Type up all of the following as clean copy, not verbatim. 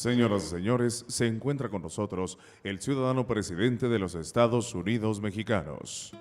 Señoras y señores, se encuentra con nosotros el ciudadano presidente de los Estados Unidos mexicanos.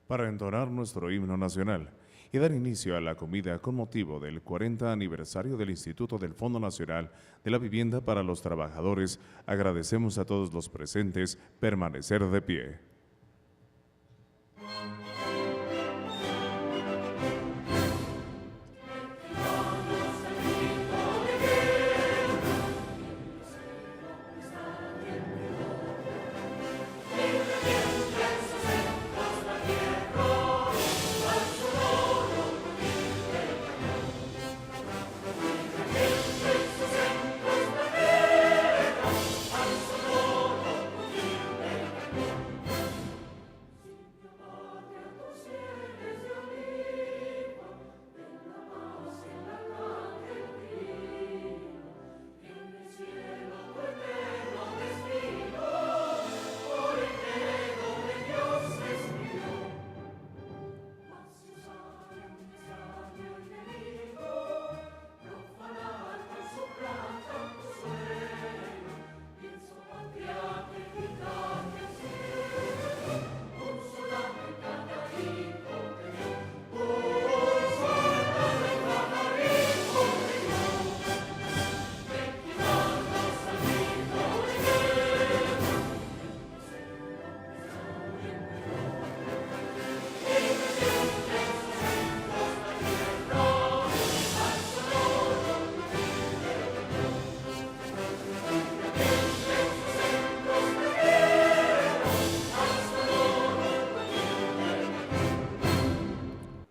para entonar nuestro himno nacional y dar inicio a la comida con motivo del 40 aniversario del Instituto del Fondo Nacional de la Vivienda para los Trabajadores. Agradecemos a todos los presentes permanecer de pie.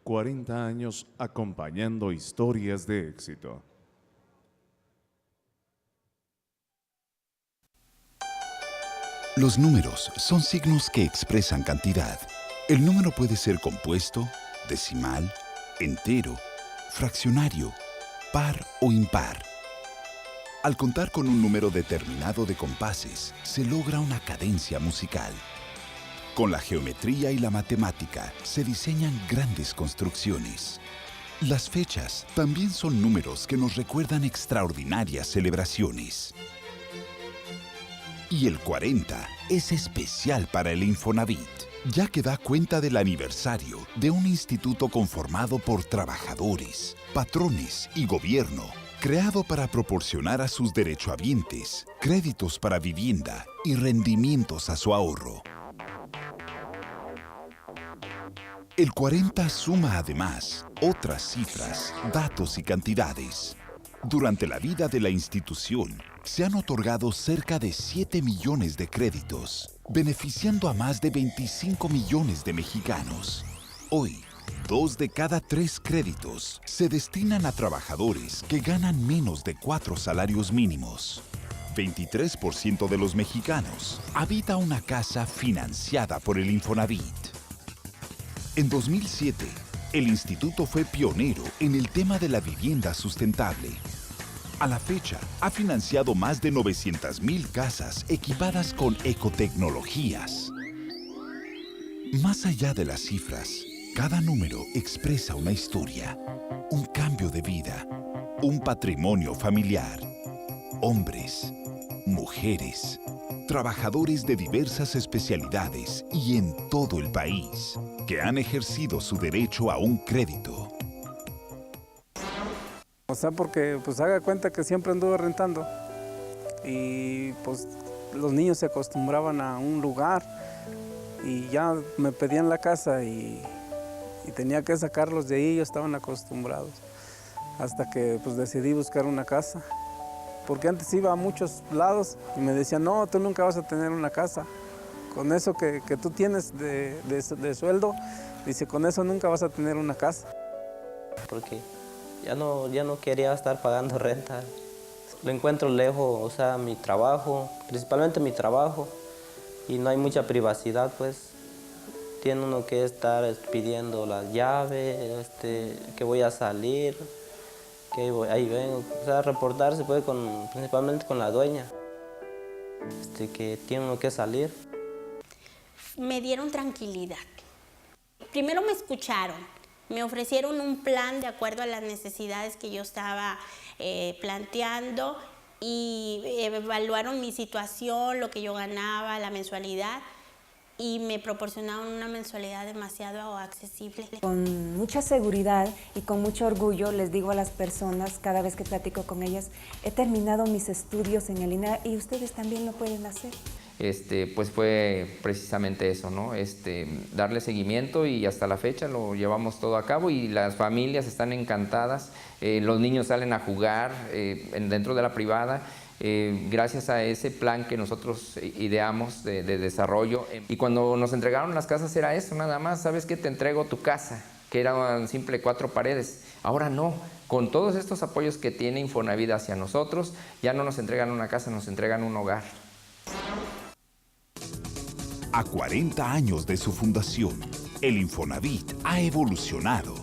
...40 años acompañando historias de éxito. Los números son signos que expresan cantidad. El número puede ser compuesto, decimal, entero, fraccionario, par o impar. Al contar con un número determinado de compases, se logra una cadencia musical. Con la geometría y la matemática se diseñan grandes construcciones. Las fechas también son números que nos recuerdan extraordinarias celebraciones. Y el 40 es especial para el Infonavit, ya que da cuenta del aniversario de un instituto conformado por trabajadores, patrones y gobierno, creado para proporcionar a sus derechohabientes créditos para vivienda y rendimientos a su ahorro. El 40 suma además otras cifras, datos y cantidades. Durante la vida de la institución, se han otorgado cerca de 7 millones de créditos, beneficiando a más de 25 millones de mexicanos. Hoy, 2 de cada 3 créditos se destinan a trabajadores que ganan menos de 4 salarios mínimos. 23% de los mexicanos habita una casa financiada por el Infonavit. En 2007, el instituto fue pionero en el tema de la vivienda sustentable. A la fecha, ha financiado más de 900,000 casas equipadas con ecotecnologías. Más allá de las cifras, cada número expresa una historia, un cambio de vida, un patrimonio familiar. Hombres, mujeres, trabajadores de diversas especialidades y en todo el país, que han ejercido su derecho a un crédito. O sea, porque pues haga cuenta que siempre anduve rentando y pues los niños se acostumbraban a un lugar y ya me pedían la casa y tenía que sacarlos de ahí, ellos estaban acostumbrados. Hasta que pues decidí buscar una casa. Porque antes iba a muchos lados y me decían, no, tú nunca vas a tener una casa. Con eso que tú tienes de sueldo, dice, con eso nunca vas a tener una casa. Porque ya no quería estar pagando renta. Lo encuentro lejos, o sea, mi trabajo, principalmente mi trabajo, y no hay mucha privacidad, pues. Tiene uno que estar pidiendo la llave, que voy a salir, ahí vengo, o sea, reportarse puede principalmente con la dueña, que tiene uno que salir. Me dieron tranquilidad. Primero me escucharon, me ofrecieron un plan de acuerdo a las necesidades que yo estaba planteando y evaluaron mi situación, lo que yo ganaba, la mensualidad, y me proporcionaron una mensualidad demasiado accesible. Con mucha seguridad y con mucho orgullo les digo a las personas, cada vez que platico con ellas, he terminado mis estudios en el INAH y ustedes también lo pueden hacer. Pues fue precisamente eso, ¿no? Darle seguimiento, y hasta la fecha lo llevamos todo a cabo y las familias están encantadas, los niños salen a jugar dentro de la privada, gracias a ese plan que nosotros ideamos de desarrollo. Y cuando nos entregaron las casas era eso, nada más, ¿sabes qué? Te entrego tu casa, que eran simple 4 paredes. Ahora no, con todos estos apoyos que tiene Infonavit hacia nosotros, ya no nos entregan una casa, nos entregan un hogar. A 40 años de su fundación, el Infonavit ha evolucionado.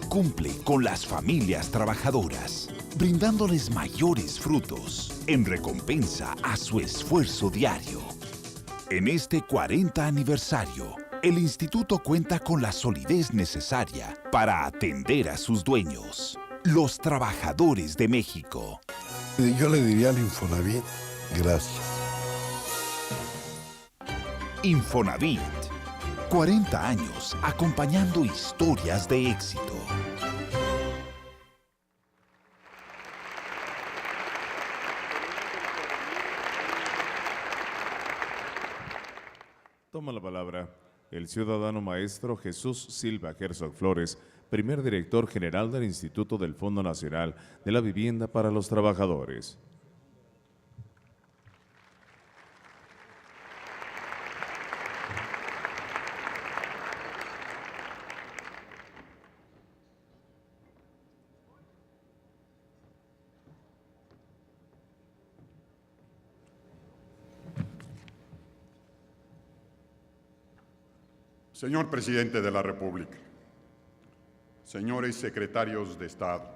Cumple con las familias trabajadoras, brindándoles mayores frutos en recompensa a su esfuerzo diario. En este 40 aniversario, el instituto cuenta con la solidez necesaria para atender a sus dueños, los trabajadores de México. Yo le diría al Infonavit, gracias. Infonavit, 40 años acompañando historias de éxito. Toma la palabra el ciudadano maestro Jesús Silva Herzog Flores, primer director general del Instituto del Fondo Nacional de la Vivienda para los Trabajadores. Señor Presidente de la República, señores secretarios de Estado,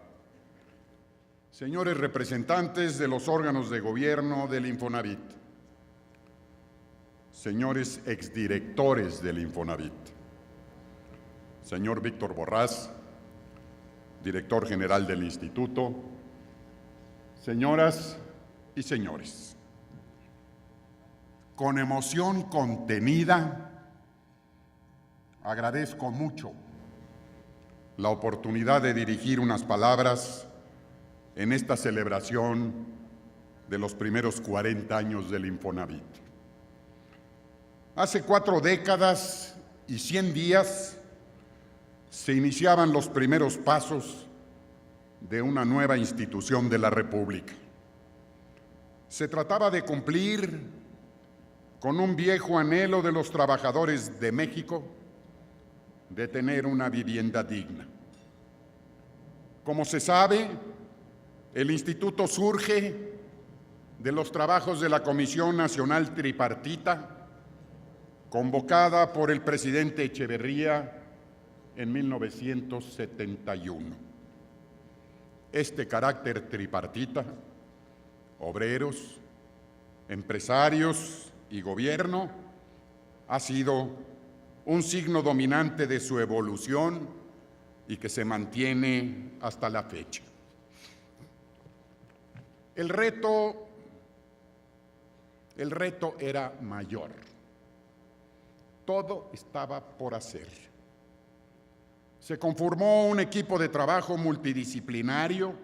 señores representantes de los órganos de gobierno del Infonavit, señores exdirectores del Infonavit, señor Víctor Borrás, director general del Instituto, señoras y señores, con emoción contenida, agradezco mucho la oportunidad de dirigir unas palabras en esta celebración de los primeros 40 años del Infonavit. Hace 4 décadas y 100 días se iniciaban los primeros pasos de una nueva institución de la República. Se trataba de cumplir con un viejo anhelo de los trabajadores de México de tener una vivienda digna. Como se sabe, el instituto surge de los trabajos de la Comisión Nacional Tripartita, convocada por el presidente Echeverría en 1971. Este carácter tripartita, obreros, empresarios y gobierno, ha sido un signo dominante de su evolución y que se mantiene hasta la fecha. El reto era mayor. Todo estaba por hacer. Se conformó un equipo de trabajo multidisciplinario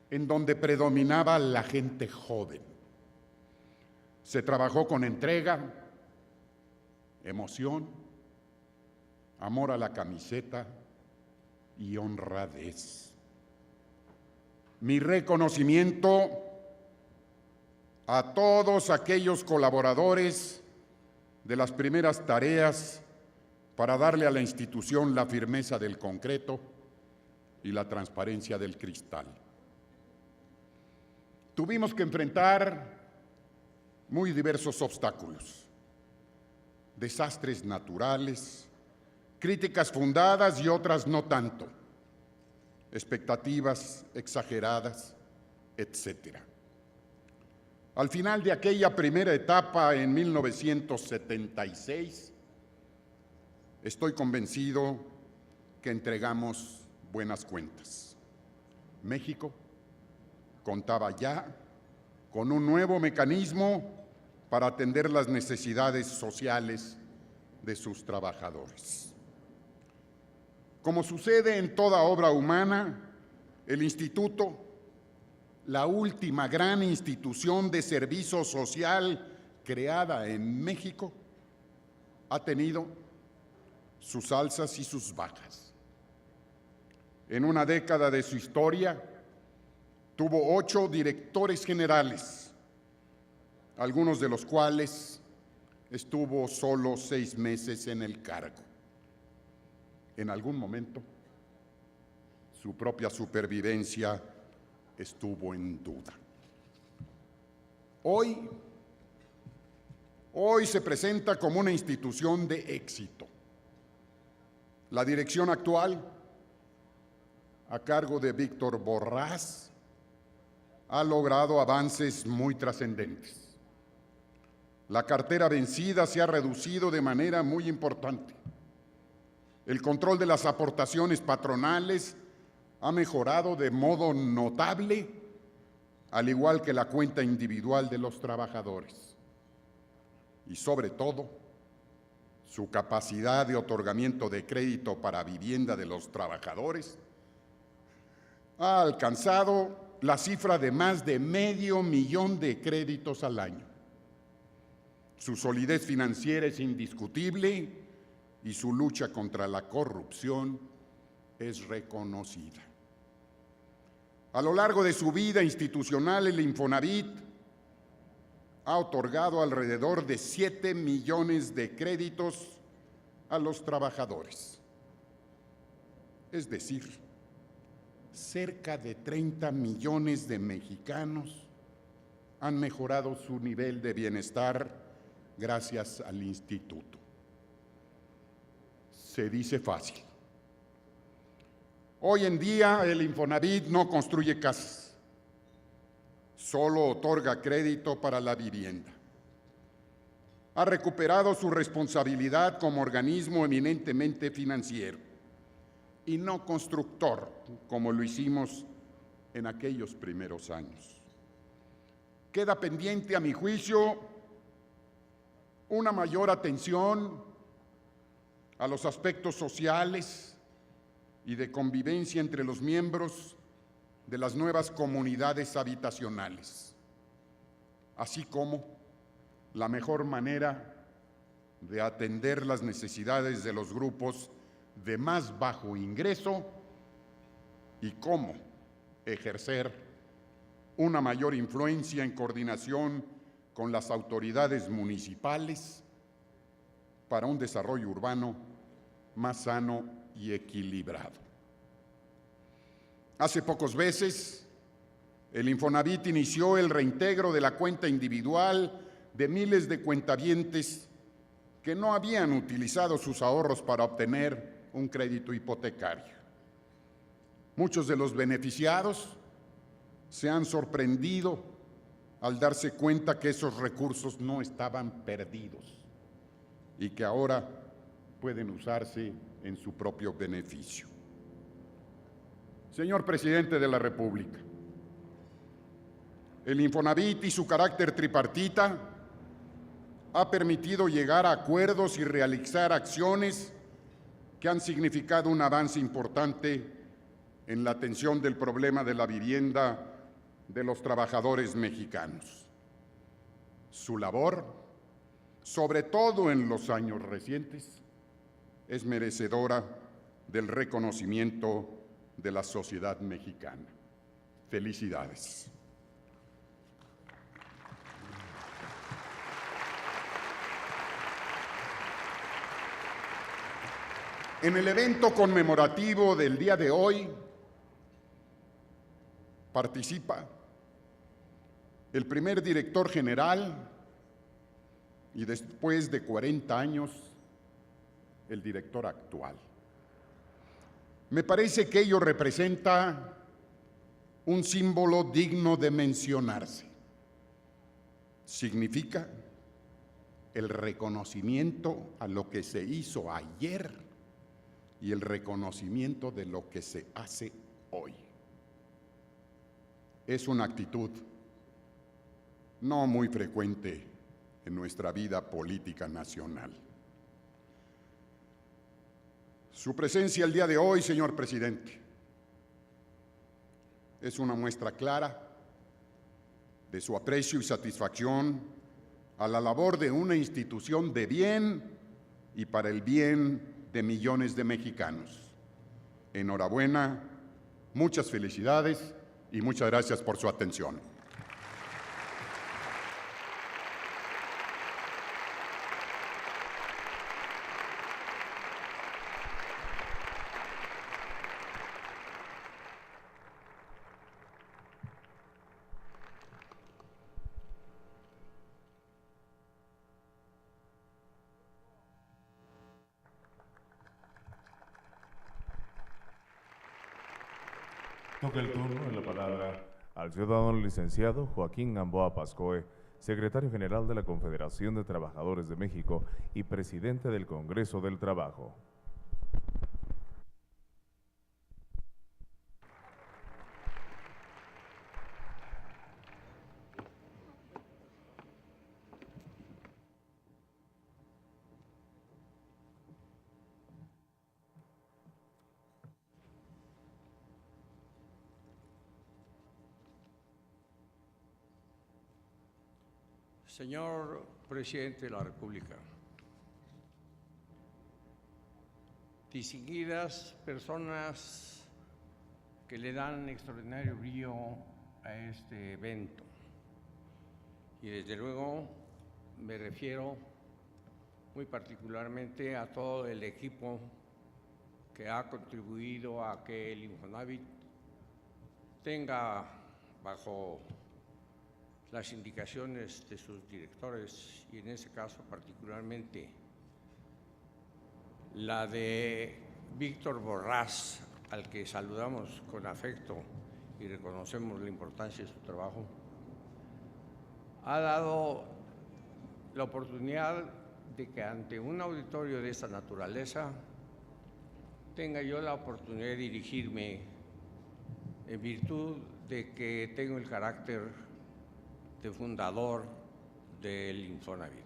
en donde predominaba la gente joven. Se trabajó con entrega, emoción, amor a la camiseta y honradez. Mi reconocimiento a todos aquellos colaboradores de las primeras tareas para darle a la institución la firmeza del concreto y la transparencia del cristal. Tuvimos que enfrentar muy diversos obstáculos. Desastres naturales, críticas fundadas y otras no tanto, expectativas exageradas, etc. Al final de aquella primera etapa, en 1976, estoy convencido que entregamos buenas cuentas. México contaba ya con un nuevo mecanismo para atender las necesidades sociales de sus trabajadores. Como sucede en toda obra humana, el Instituto, la última gran institución de servicio social creada en México, ha tenido sus alzas y sus bajas. En una década de su historia, tuvo 8 directores generales, algunos de los cuales estuvo solo 6 meses en el cargo. En algún momento, su propia supervivencia estuvo en duda. Hoy se presenta como una institución de éxito. La dirección actual, a cargo de Víctor Borrás, ha logrado avances muy trascendentes. La cartera vencida se ha reducido de manera muy importante. El control de las aportaciones patronales ha mejorado de modo notable, al igual que la cuenta individual de los trabajadores. Y sobre todo, su capacidad de otorgamiento de crédito para vivienda de los trabajadores ha alcanzado la cifra de más de 500,000 de créditos al año. Su solidez financiera es indiscutible y su lucha contra la corrupción es reconocida. A lo largo de su vida institucional, el Infonavit ha otorgado alrededor de 7 millones de créditos a los trabajadores. Es decir, cerca de 30 millones de mexicanos han mejorado su nivel de bienestar gracias al instituto. Se dice fácil. Hoy en día el Infonavit no construye casas, solo otorga crédito para la vivienda. Ha recuperado su responsabilidad como organismo eminentemente financiero y no constructor, como lo hicimos en aquellos primeros años. Queda pendiente, a mi juicio, una mayor atención a los aspectos sociales y de convivencia entre los miembros de las nuevas comunidades habitacionales, así como la mejor manera de atender las necesidades de los grupos de más bajo ingreso y cómo ejercer una mayor influencia en coordinación con las autoridades municipales para un desarrollo urbano más sano y equilibrado. Hace pocos meses, el Infonavit inició el reintegro de la cuenta individual de miles de cuentavientes que no habían utilizado sus ahorros para obtener un crédito hipotecario. Muchos de los beneficiados se han sorprendido al darse cuenta que esos recursos no estaban perdidos y que ahora pueden usarse en su propio beneficio. Señor Presidente de la República, el Infonavit y su carácter tripartita ha permitido llegar a acuerdos y realizar acciones que han significado un avance importante en la atención del problema de la vivienda de los trabajadores mexicanos. Su labor, sobre todo en los años recientes, es merecedora del reconocimiento de la sociedad mexicana. Felicidades. En el evento conmemorativo del día de hoy participa el primer director general y después de 40 años, el director actual. Me parece que ello representa un símbolo digno de mencionarse. Significa el reconocimiento a lo que se hizo ayer y el reconocimiento de lo que se hace hoy. Es una actitud no muy frecuente en nuestra vida política nacional. Su presencia el día de hoy, señor presidente, es una muestra clara de su aprecio y satisfacción a la labor de una institución de bien y para el bien de millones de mexicanos. Enhorabuena, muchas felicidades y muchas gracias por su atención. Toca el turno de la palabra al ciudadano licenciado Joaquín Gamboa Pascoe, secretario general de la Confederación de Trabajadores de México y presidente del Congreso del Trabajo. Señor Presidente de la República, distinguidas personas que le dan extraordinario brillo a este evento, y desde luego me refiero muy particularmente a todo el equipo que ha contribuido a que el Infonavit tenga bajo las indicaciones de sus directores, y en ese caso particularmente la de Víctor Borrás, al que saludamos con afecto y reconocemos la importancia de su trabajo, ha dado la oportunidad de que ante un auditorio de esta naturaleza tenga yo la oportunidad de dirigirme en virtud de que tengo el carácter de fundador del Infonavit.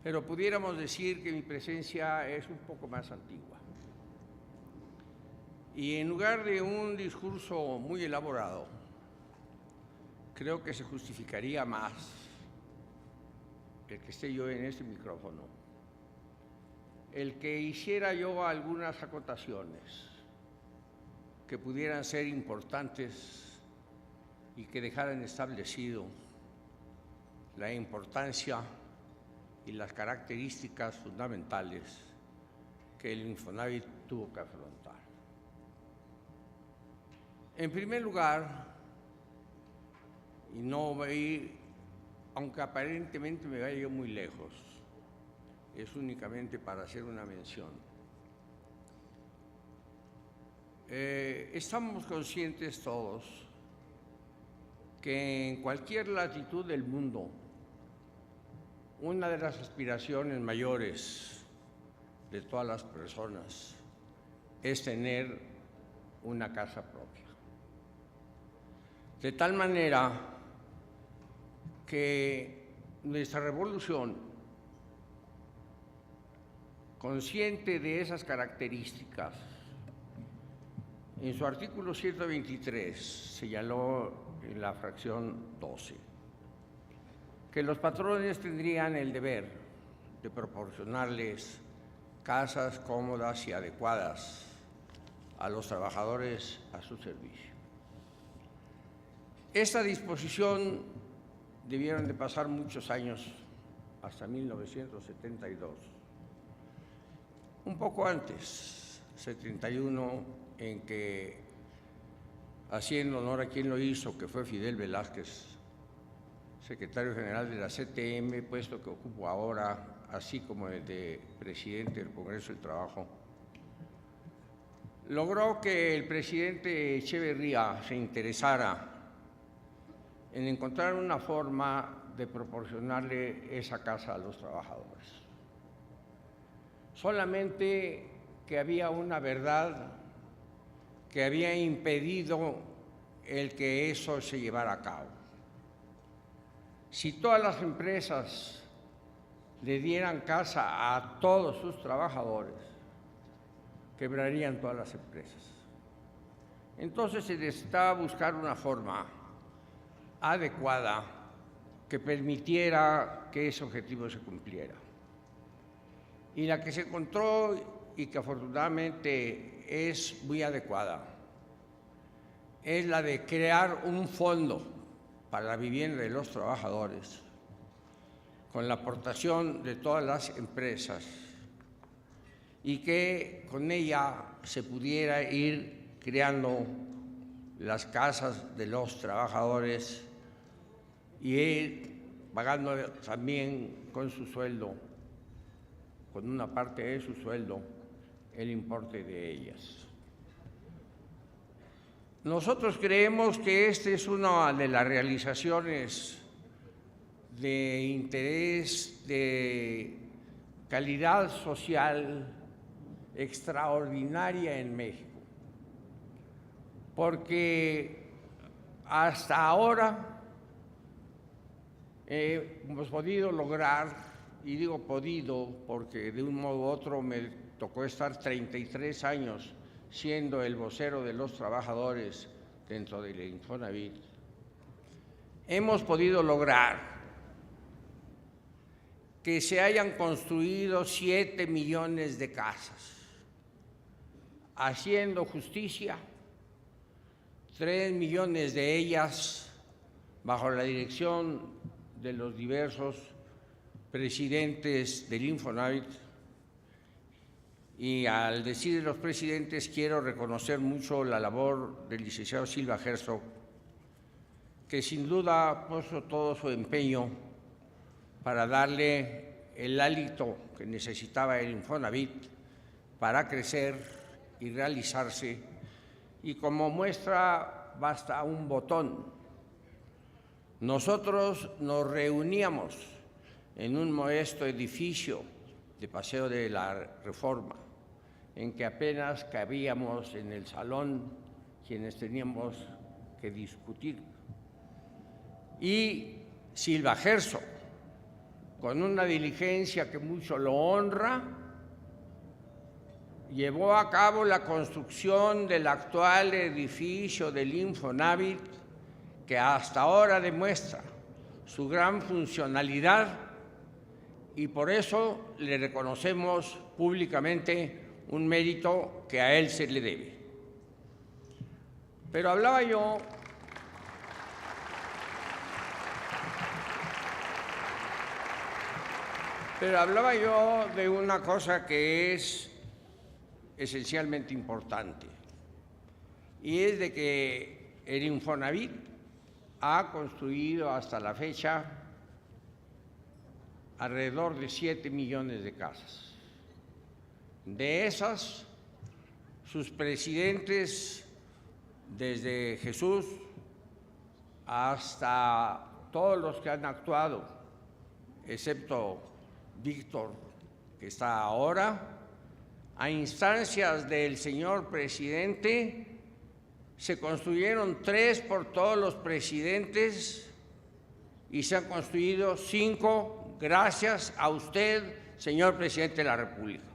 Pero pudiéramos decir que mi presencia es un poco más antigua. Y en lugar de un discurso muy elaborado, creo que se justificaría más el que esté yo en este micrófono, el que hiciera yo algunas acotaciones que pudieran ser importantes y que dejaran establecido la importancia y las características fundamentales que el Infonavit tuvo que afrontar. En primer lugar, y no voy a ir, aunque aparentemente me vaya yo muy lejos, es únicamente para hacer una mención. Estamos conscientes todos que en cualquier latitud del mundo, una de las aspiraciones mayores de todas las personas es tener una casa propia. De tal manera que nuestra revolución, consciente de esas características, en su artículo 123 señaló en la fracción 12 que los patrones tendrían el deber de proporcionarles casas cómodas y adecuadas a los trabajadores a su servicio. Esta disposición debieron de pasar muchos años, hasta 1972, un poco antes, 71, en que, haciendo honor a quien lo hizo, que fue Fidel Velázquez, secretario general de la CTM, puesto que ocupo ahora, así como el de presidente del Congreso del Trabajo, logró que el presidente Echeverría se interesara en encontrar una forma de proporcionarle esa casa a los trabajadores. Solamente que había una verdad que había impedido el que eso se llevara a cabo. Si todas las empresas le dieran casa a todos sus trabajadores, quebrarían todas las empresas. Entonces se necesitaba buscar una forma adecuada que permitiera que ese objetivo se cumpliera. Y la que se encontró y que afortunadamente es muy adecuada es la de crear un fondo para la vivienda de los trabajadores con la aportación de todas las empresas y que con ella se pudiera ir creando las casas de los trabajadores y ir pagando también con su sueldo, con una parte de su sueldo, el importe de ellas. Nosotros creemos que esta es una de las realizaciones de interés de calidad social extraordinaria en México, porque hasta ahora hemos podido lograr, y digo podido porque de un modo u otro me tocó estar 33 años siendo el vocero de los trabajadores dentro del Infonavit, hemos podido lograr que se hayan construido 7 millones de casas, haciendo justicia, 3 millones de ellas bajo la dirección de los diversos presidentes del Infonavit. Y al decir de los presidentes, quiero reconocer mucho la labor del licenciado Silva Herzog, que sin duda puso todo su empeño para darle el hálito que necesitaba el Infonavit para crecer y realizarse. Y como muestra basta un botón. Nosotros nos reuníamos en un modesto edificio de Paseo de la Reforma, en que apenas cabíamos en el salón quienes teníamos que discutir. Y Silva Herzog, con una diligencia que mucho lo honra, llevó a cabo la construcción del actual edificio del Infonavit, que hasta ahora demuestra su gran funcionalidad, y por eso le reconocemos públicamente un mérito que a él se le debe. Pero hablaba yo de una cosa que es esencialmente importante, y es de que el Infonavit ha construido hasta la fecha alrededor de 7 millones de casas. De esas, sus presidentes, desde Jesús hasta todos los que han actuado, excepto Víctor, que está ahora, a instancias del señor presidente, se construyeron 3 por todos los presidentes y se han construido 5 gracias a usted, señor presidente de la República.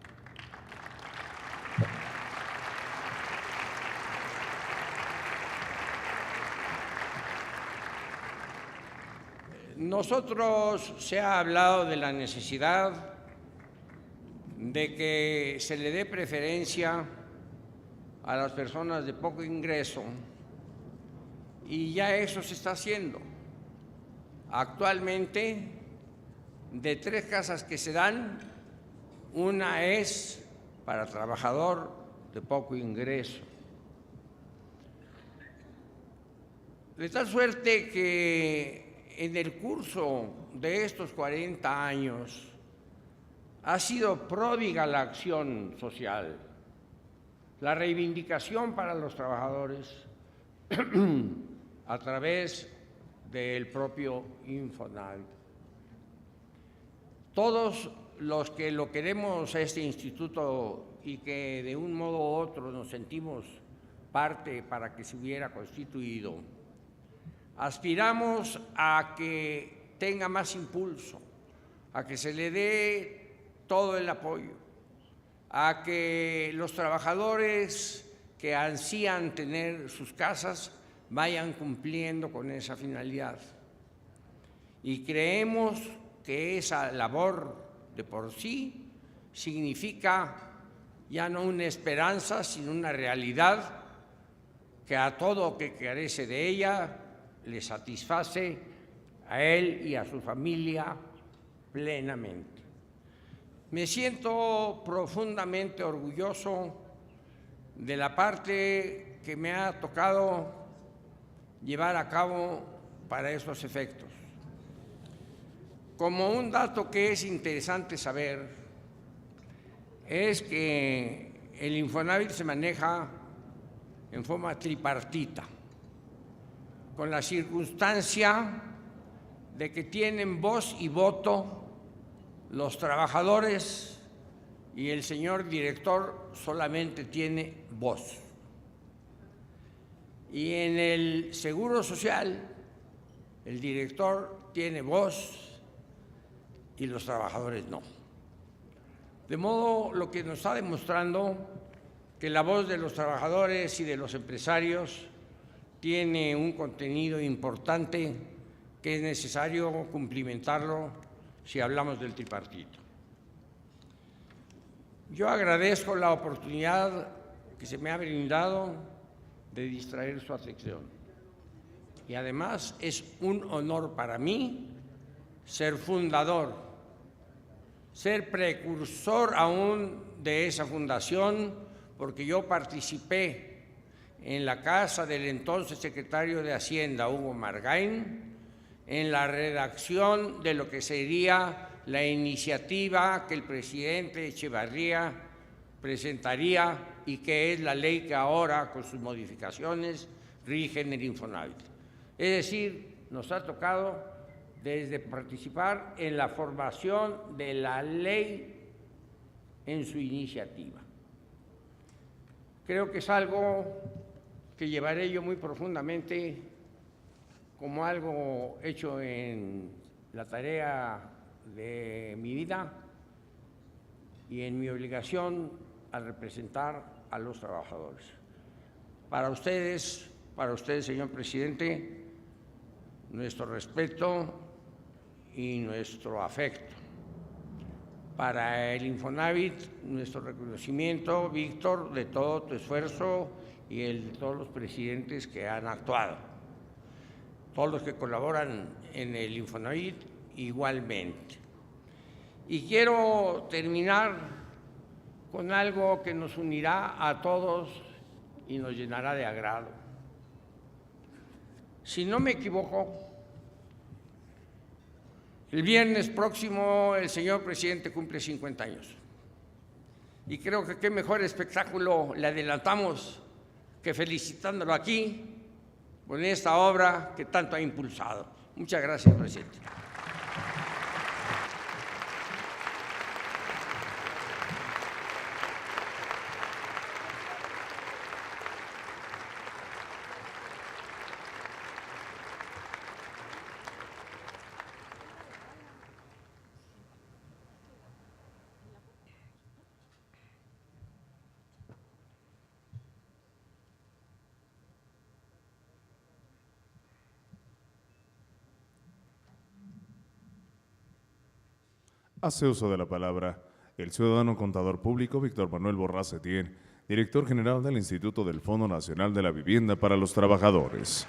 Nosotros se ha hablado de la necesidad de que se le dé preferencia a las personas de poco ingreso, y ya eso se está haciendo. Actualmente, de 3 casas que se dan, una es para trabajador de poco ingreso. De tal suerte que en el curso de estos 40 años ha sido pródiga la acción social, la reivindicación para los trabajadores a través del propio Infonavit. Todos los que lo queremos a este instituto y que de un modo u otro nos sentimos parte para que se hubiera constituido, aspiramos a que tenga más impulso, a que se le dé todo el apoyo, a que los trabajadores que ansían tener sus casas vayan cumpliendo con esa finalidad. Y creemos que esa labor de por sí significa ya no una esperanza, sino una realidad que a todo que carece de ella le satisface a él y a su familia plenamente. Me siento profundamente orgulloso de la parte que me ha tocado llevar a cabo para esos efectos. Como un dato que es interesante saber, es que el Infonavit se maneja en forma tripartita, con la circunstancia de que tienen voz y voto los trabajadores y el señor director solamente tiene voz. Y en el Seguro Social, el director tiene voz y los trabajadores no. De modo, lo que nos está demostrando que la voz de los trabajadores y de los empresarios tiene un contenido importante que es necesario cumplimentarlo si hablamos del tripartito. Yo agradezco la oportunidad que se me ha brindado de distraer su atención. Y además es un honor para mí ser fundador, ser precursor aún de esa fundación, porque yo participé en la casa del entonces secretario de Hacienda, Hugo Margain, en la redacción de lo que sería la iniciativa que el presidente Echevarría presentaría y que es la ley que ahora, con sus modificaciones, rige en el Infonavit. Es decir, nos ha tocado desde participar en la formación de la ley en su iniciativa. Creo que es algo que llevaré yo muy profundamente como algo hecho en la tarea de mi vida y en mi obligación al representar a los trabajadores. Para ustedes, señor presidente, nuestro respeto y nuestro afecto. Para el Infonavit, nuestro reconocimiento, Víctor, de todo tu esfuerzo y el de todos los presidentes que han actuado. Todos los que colaboran en el Infonavit igualmente. Y quiero terminar con algo que nos unirá a todos y nos llenará de agrado. Si no me equivoco, el viernes próximo el señor presidente cumple 50 años. Y creo que qué mejor espectáculo le adelantamos que felicitándolo aquí con esta obra que tanto ha impulsado. Muchas gracias, presidente. Hace uso de la palabra el ciudadano contador público Víctor Manuel Borrás Setién, director general del Instituto del Fondo Nacional de la Vivienda para los Trabajadores.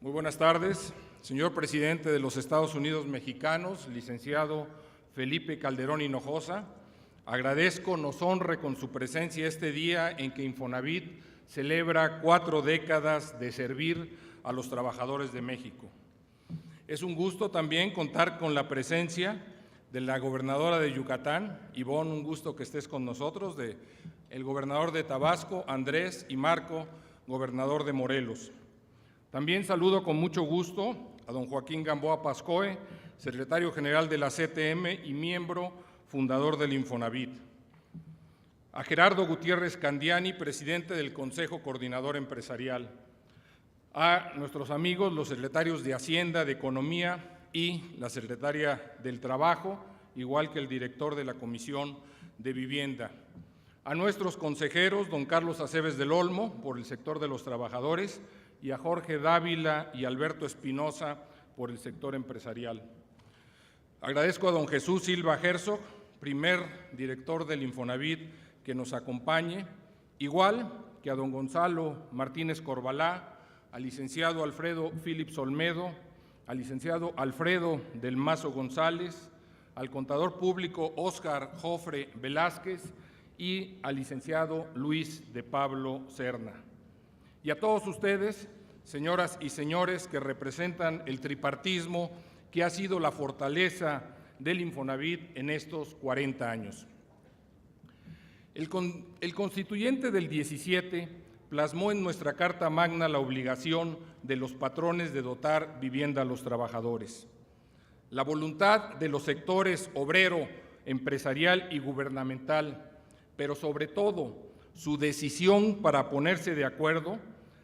Muy buenas tardes, señor presidente de los Estados Unidos mexicanos, licenciado Felipe Calderón Hinojosa. Agradezco, nos honre con su presencia este día en que Infonavit celebra 4 décadas de servir a los trabajadores de México. Es un gusto también contar con la presencia de la gobernadora de Yucatán, Ivonne, un gusto que estés con nosotros, de el gobernador de Tabasco, Andrés, y Marco, gobernador de Morelos. También saludo con mucho gusto a don Joaquín Gamboa Pascoe, secretario general de la CTM y miembro fundador del Infonavit. a Gerardo Gutiérrez Candiani, presidente del Consejo Coordinador Empresarial, a nuestros amigos, los secretarios de Hacienda, de Economía y la secretaria del Trabajo, igual que el director de la Comisión de Vivienda, a nuestros consejeros, don Carlos Aceves del Olmo, por el sector de los trabajadores, y a Jorge Dávila y Alberto Espinosa, por el sector empresarial. Agradezco a don Jesús Silva Herzog, primer director del Infonavit, que nos acompañe, igual que a don Gonzalo Martínez Corbalá, al licenciado Alfredo Phillips Olmedo, al licenciado Alfredo del Mazo González, al contador público Óscar Jofre Velázquez y al licenciado Luis de Pablo Serna. Y a todos ustedes, señoras y señores, que representan el tripartismo que ha sido la fortaleza del Infonavit en estos 40 años. El constituyente del 17 plasmó en nuestra Carta Magna la obligación de los patrones de dotar vivienda a los trabajadores. La voluntad de los sectores obrero, empresarial y gubernamental, pero sobre todo su decisión para ponerse de acuerdo,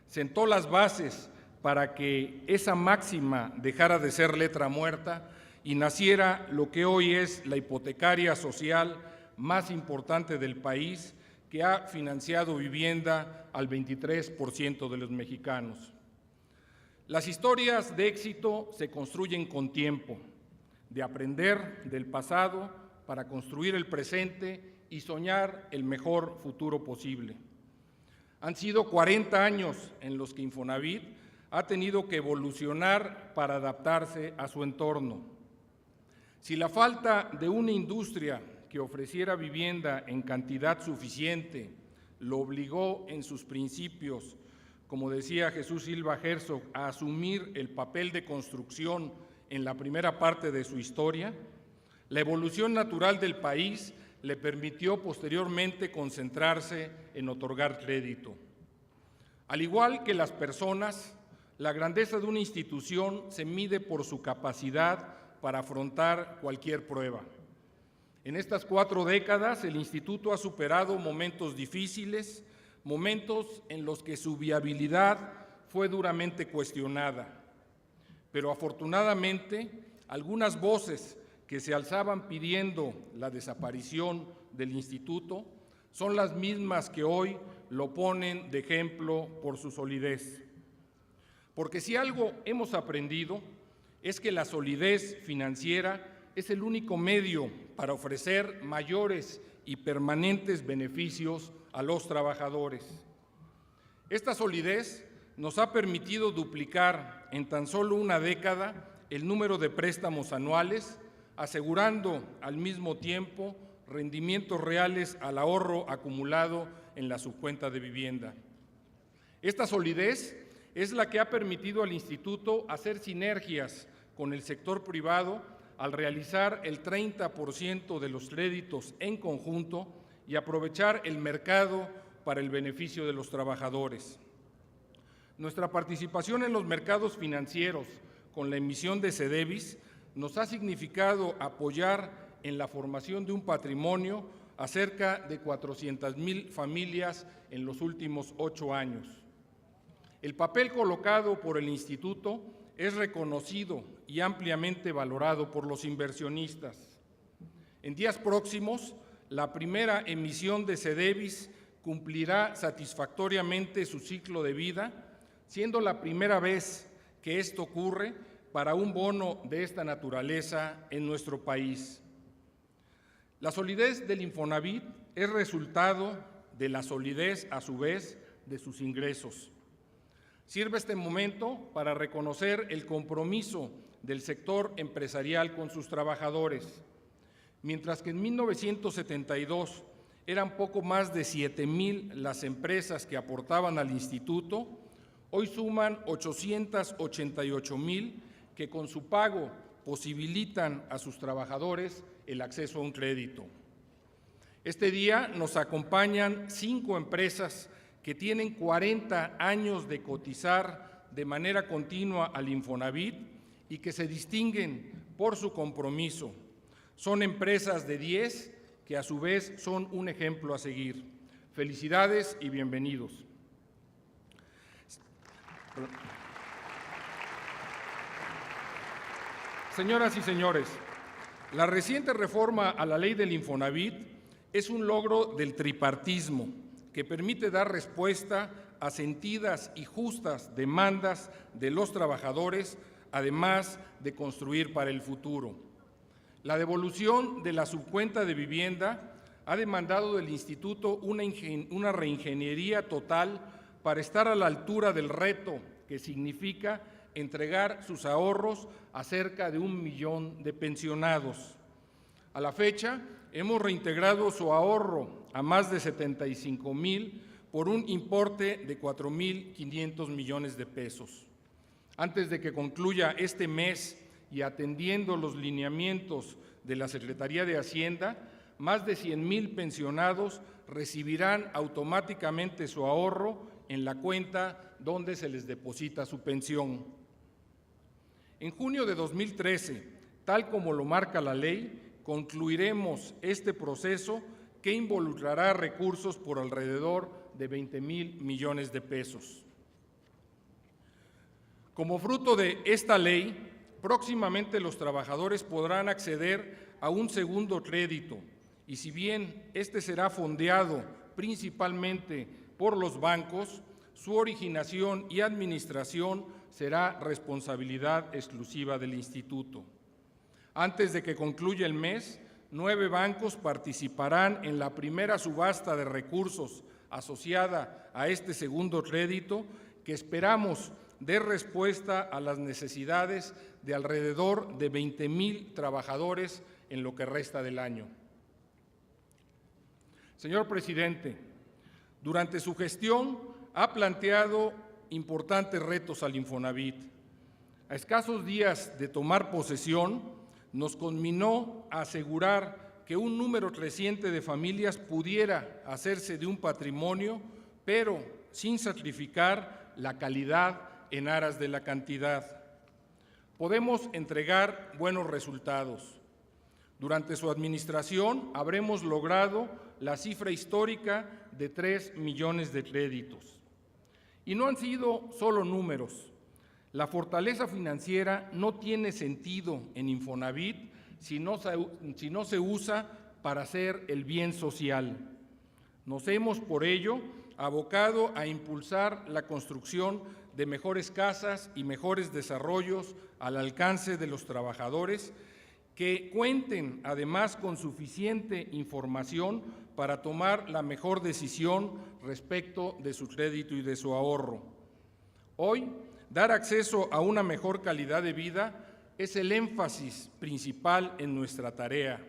sentó las bases para que esa máxima dejara de ser letra muerta y naciera lo que hoy es la hipotecaria social más importante del país, que ha financiado vivienda al 23% de los mexicanos. Las historias de éxito se construyen con tiempo, de aprender del pasado para construir el presente y soñar el mejor futuro posible. Han sido 40 años en los que Infonavit ha tenido que evolucionar para adaptarse a su entorno. Si la falta de una industria que ofreciera vivienda en cantidad suficiente lo obligó en sus principios, como decía Jesús Silva Herzog, a asumir el papel de construcción en la primera parte de su historia, la evolución natural del país le permitió posteriormente concentrarse en otorgar crédito. Al igual que las personas, la grandeza de una institución se mide por su capacidad para afrontar cualquier prueba. En estas 4 décadas, el Instituto ha superado momentos difíciles, momentos en los que su viabilidad fue duramente cuestionada. Pero afortunadamente, algunas voces que se alzaban pidiendo la desaparición del instituto son las mismas que hoy lo ponen de ejemplo por su solidez. Porque si algo hemos aprendido es que la solidez financiera es el único medio para ofrecer mayores y permanentes beneficios a los trabajadores. Esta solidez nos ha permitido duplicar en tan solo una década el número de préstamos anuales, asegurando al mismo tiempo rendimientos reales al ahorro acumulado en la subcuenta de vivienda. Esta solidez es la que ha permitido al Instituto hacer sinergias con el sector privado al realizar el 30% de los créditos en conjunto y aprovechar el mercado para el beneficio de los trabajadores. Nuestra participación en los mercados financieros con la emisión de CEDEVIS nos ha significado apoyar en la formación de un patrimonio a cerca de 400,000 familias en los últimos 8 años. El papel colocado por el Instituto es reconocido y ampliamente valorado por los inversionistas. En días próximos, la primera emisión de CEDEVIS cumplirá satisfactoriamente su ciclo de vida, siendo la primera vez que esto ocurre para un bono de esta naturaleza en nuestro país. La solidez del Infonavit es resultado de la solidez, a su vez, de sus ingresos. Sirve este momento para reconocer el compromiso del sector empresarial con sus trabajadores. Mientras que en 1972 eran poco más de 7,000 las empresas que aportaban al instituto, hoy suman 888,000 que con su pago posibilitan a sus trabajadores el acceso a un crédito. Este día nos acompañan 5 empresas que tienen 40 años de cotizar de manera continua al Infonavit y que se distinguen por su compromiso. Son empresas de 10 que a su vez son un ejemplo a seguir. Felicidades y bienvenidos. Señoras y señores, la reciente reforma a la ley del Infonavit es un logro del tripartismo que permite dar respuesta a sentidas y justas demandas de los trabajadores, además de construir para el futuro. La devolución de la subcuenta de vivienda ha demandado del Instituto una reingeniería total para estar a la altura del reto que significa entregar sus ahorros a cerca de 1 millón de pensionados. A la fecha, hemos reintegrado su ahorro a más de 75,000 por un importe de 4,500 millones de pesos. Antes de que concluya este mes y atendiendo los lineamientos de la Secretaría de Hacienda, más de 100,000 pensionados recibirán automáticamente su ahorro en la cuenta donde se les deposita su pensión. En junio de 2013, tal como lo marca la ley, concluiremos este proceso que involucrará recursos por alrededor de 20,000 millones de pesos. Como fruto de esta ley, próximamente los trabajadores podrán acceder a un segundo crédito y si bien este será fondeado principalmente por los bancos, su originación y administración será responsabilidad exclusiva del instituto. Antes de que concluya el mes, 9 bancos participarán en la primera subasta de recursos asociada a este segundo crédito que esperamos dé respuesta a las necesidades de alrededor de 20,000 trabajadores en lo que resta del año. Señor presidente, durante su gestión ha planteado importantes retos al Infonavit. A escasos días de tomar posesión, nos conminó a asegurar que un número creciente de familias pudiera hacerse de un patrimonio, pero sin sacrificar la calidad en aras de la cantidad. Podemos entregar buenos resultados. Durante su administración habremos logrado la cifra histórica de 3 millones de créditos. Y no han sido solo números. La fortaleza financiera no tiene sentido en Infonavit si no se usa para hacer el bien social. Nos hemos, por ello, abocado a impulsar la construcción de mejores casas y mejores desarrollos al alcance de los trabajadores que cuenten además con suficiente información para tomar la mejor decisión respecto de su crédito y de su ahorro. Hoy, dar acceso a una mejor calidad de vida es el énfasis principal en nuestra tarea.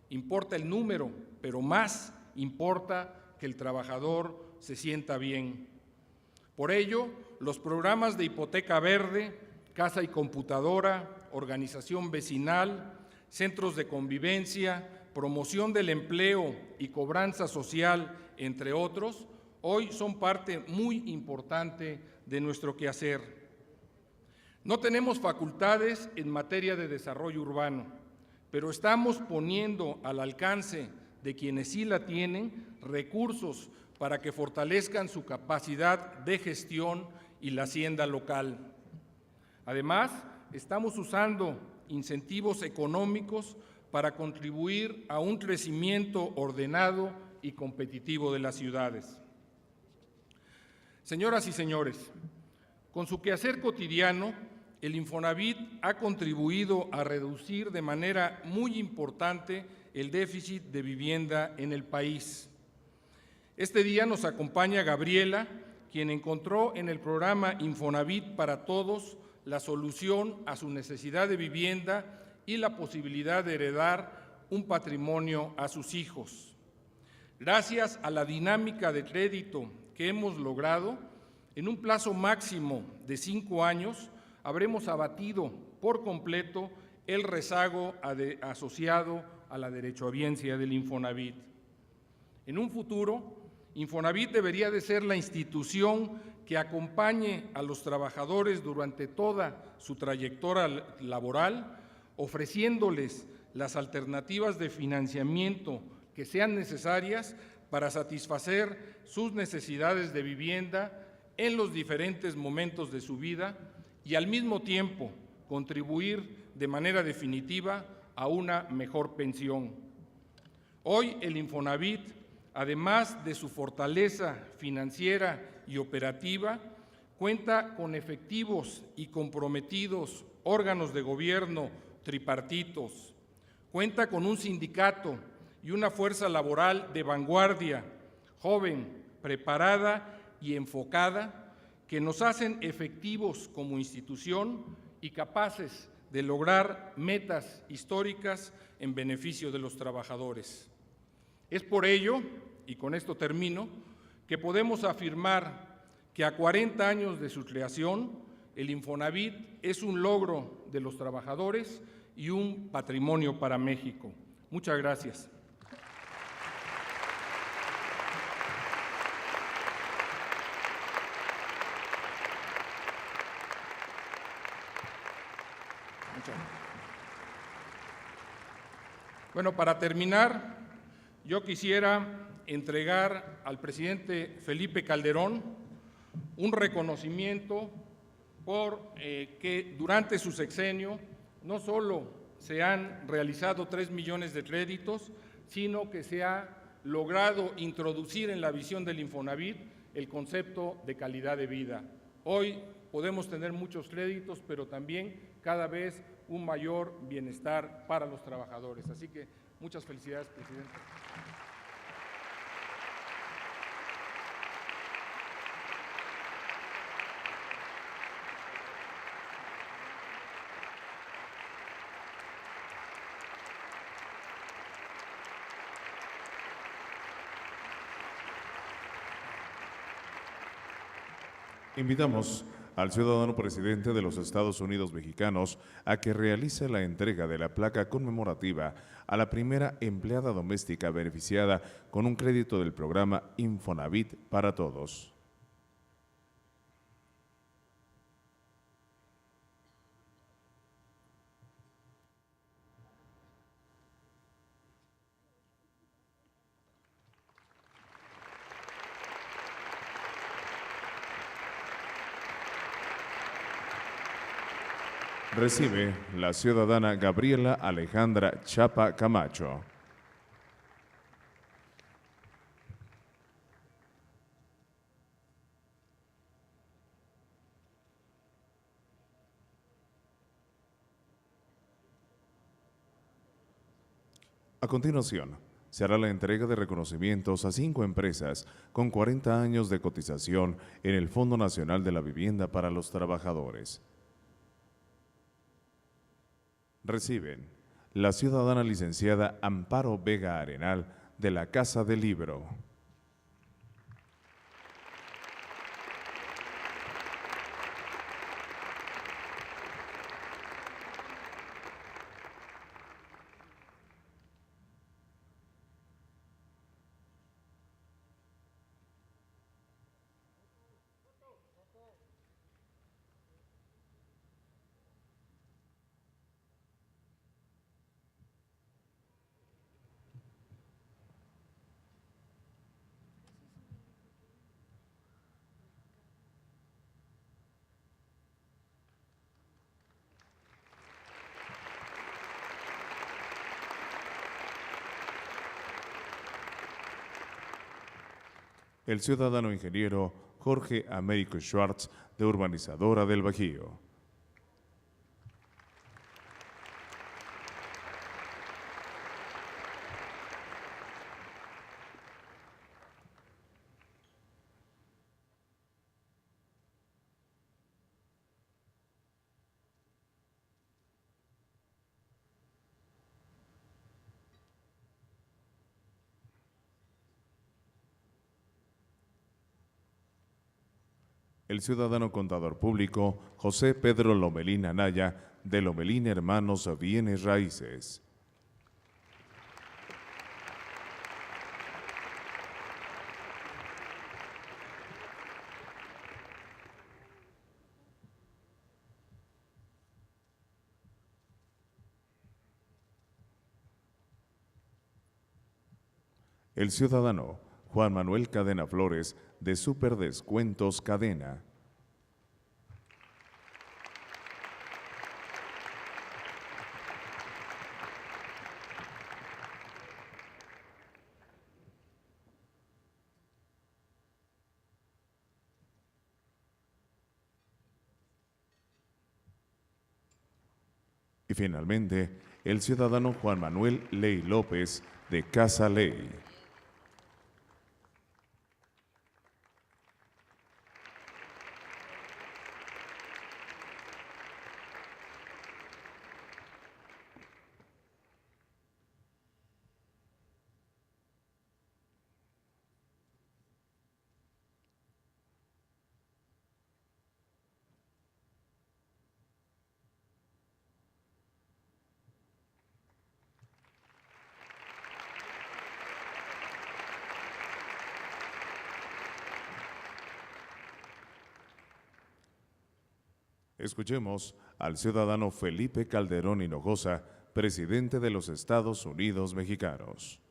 Importa el número, pero más importa que el trabajador se sienta bien. Por ello, los programas de hipoteca verde, casa y computadora, organización vecinal, centros de convivencia, promoción del empleo y cobranza social, entre otros, hoy son parte muy importante de nuestro quehacer. No tenemos facultades en materia de desarrollo urbano, pero estamos poniendo al alcance de quienes sí la tienen recursos para que fortalezcan su capacidad de gestión y la hacienda local. Además, estamos usando incentivos económicos para contribuir a un crecimiento ordenado y competitivo de las ciudades. Señoras y señores, con su quehacer cotidiano, el Infonavit ha contribuido a reducir de manera muy importante el déficit de vivienda en el país. Este día nos acompaña Gabriela, quien encontró en el programa Infonavit para Todos la solución a su necesidad de vivienda y la posibilidad de heredar un patrimonio a sus hijos. Gracias a la dinámica de crédito que hemos logrado, en un plazo máximo de 5 años, habremos abatido por completo el rezago asociado a la derechohabiencia del Infonavit. En un futuro, Infonavit debería de ser la institución que acompañe a los trabajadores durante toda su trayectoria laboral, ofreciéndoles las alternativas de financiamiento que sean necesarias para satisfacer sus necesidades de vivienda en los diferentes momentos de su vida y al mismo tiempo contribuir de manera definitiva a una mejor pensión. Hoy el Infonavit, además de su fortaleza financiera y operativa, cuenta con efectivos y comprometidos órganos de gobierno tripartitos, cuenta con un sindicato y una fuerza laboral de vanguardia, joven, preparada y enfocada, que nos hacen efectivos como institución y capaces de lograr metas históricas en beneficio de los trabajadores. Es por ello, y con esto termino, que podemos afirmar que a 40 años de su creación, el Infonavit es un logro de los trabajadores y un patrimonio para México. Muchas gracias. Bueno, para terminar, yo quisiera entregar al presidente Felipe Calderón un reconocimiento por que durante su sexenio no solo se han realizado 3 millones de créditos, sino que se ha logrado introducir en la visión del Infonavit el concepto de calidad de vida. Hoy podemos tener muchos créditos, pero también cada vez un mayor bienestar para los trabajadores. Así que muchas felicidades, presidente. Invitamos al ciudadano presidente de los Estados Unidos mexicanos a que realice la entrega de la placa conmemorativa a la primera empleada doméstica beneficiada con un crédito del programa Infonavit para Todos. Recibe la ciudadana Gabriela Alejandra Chapa Camacho. A continuación, se hará la entrega de reconocimientos a 5 empresas con 40 años de cotización en el Fondo Nacional de la Vivienda para los Trabajadores. Reciben la ciudadana licenciada Amparo Vega Arenal de la Casa del Libro. El ciudadano ingeniero Jorge Américo Schwartz, de Urbanizadora del Bajío. El ciudadano contador público José Pedro Lomelín Anaya, de Lomelín Hermanos Bienes Raíces. el ciudadano Juan Manuel Cadena Flores, de Superdescuentos Cadena. Y finalmente, el ciudadano Juan Manuel Ley López, de Casa Ley. Escuchemos al ciudadano Felipe Calderón Hinojosa, presidente de los Estados Unidos Mexicanos.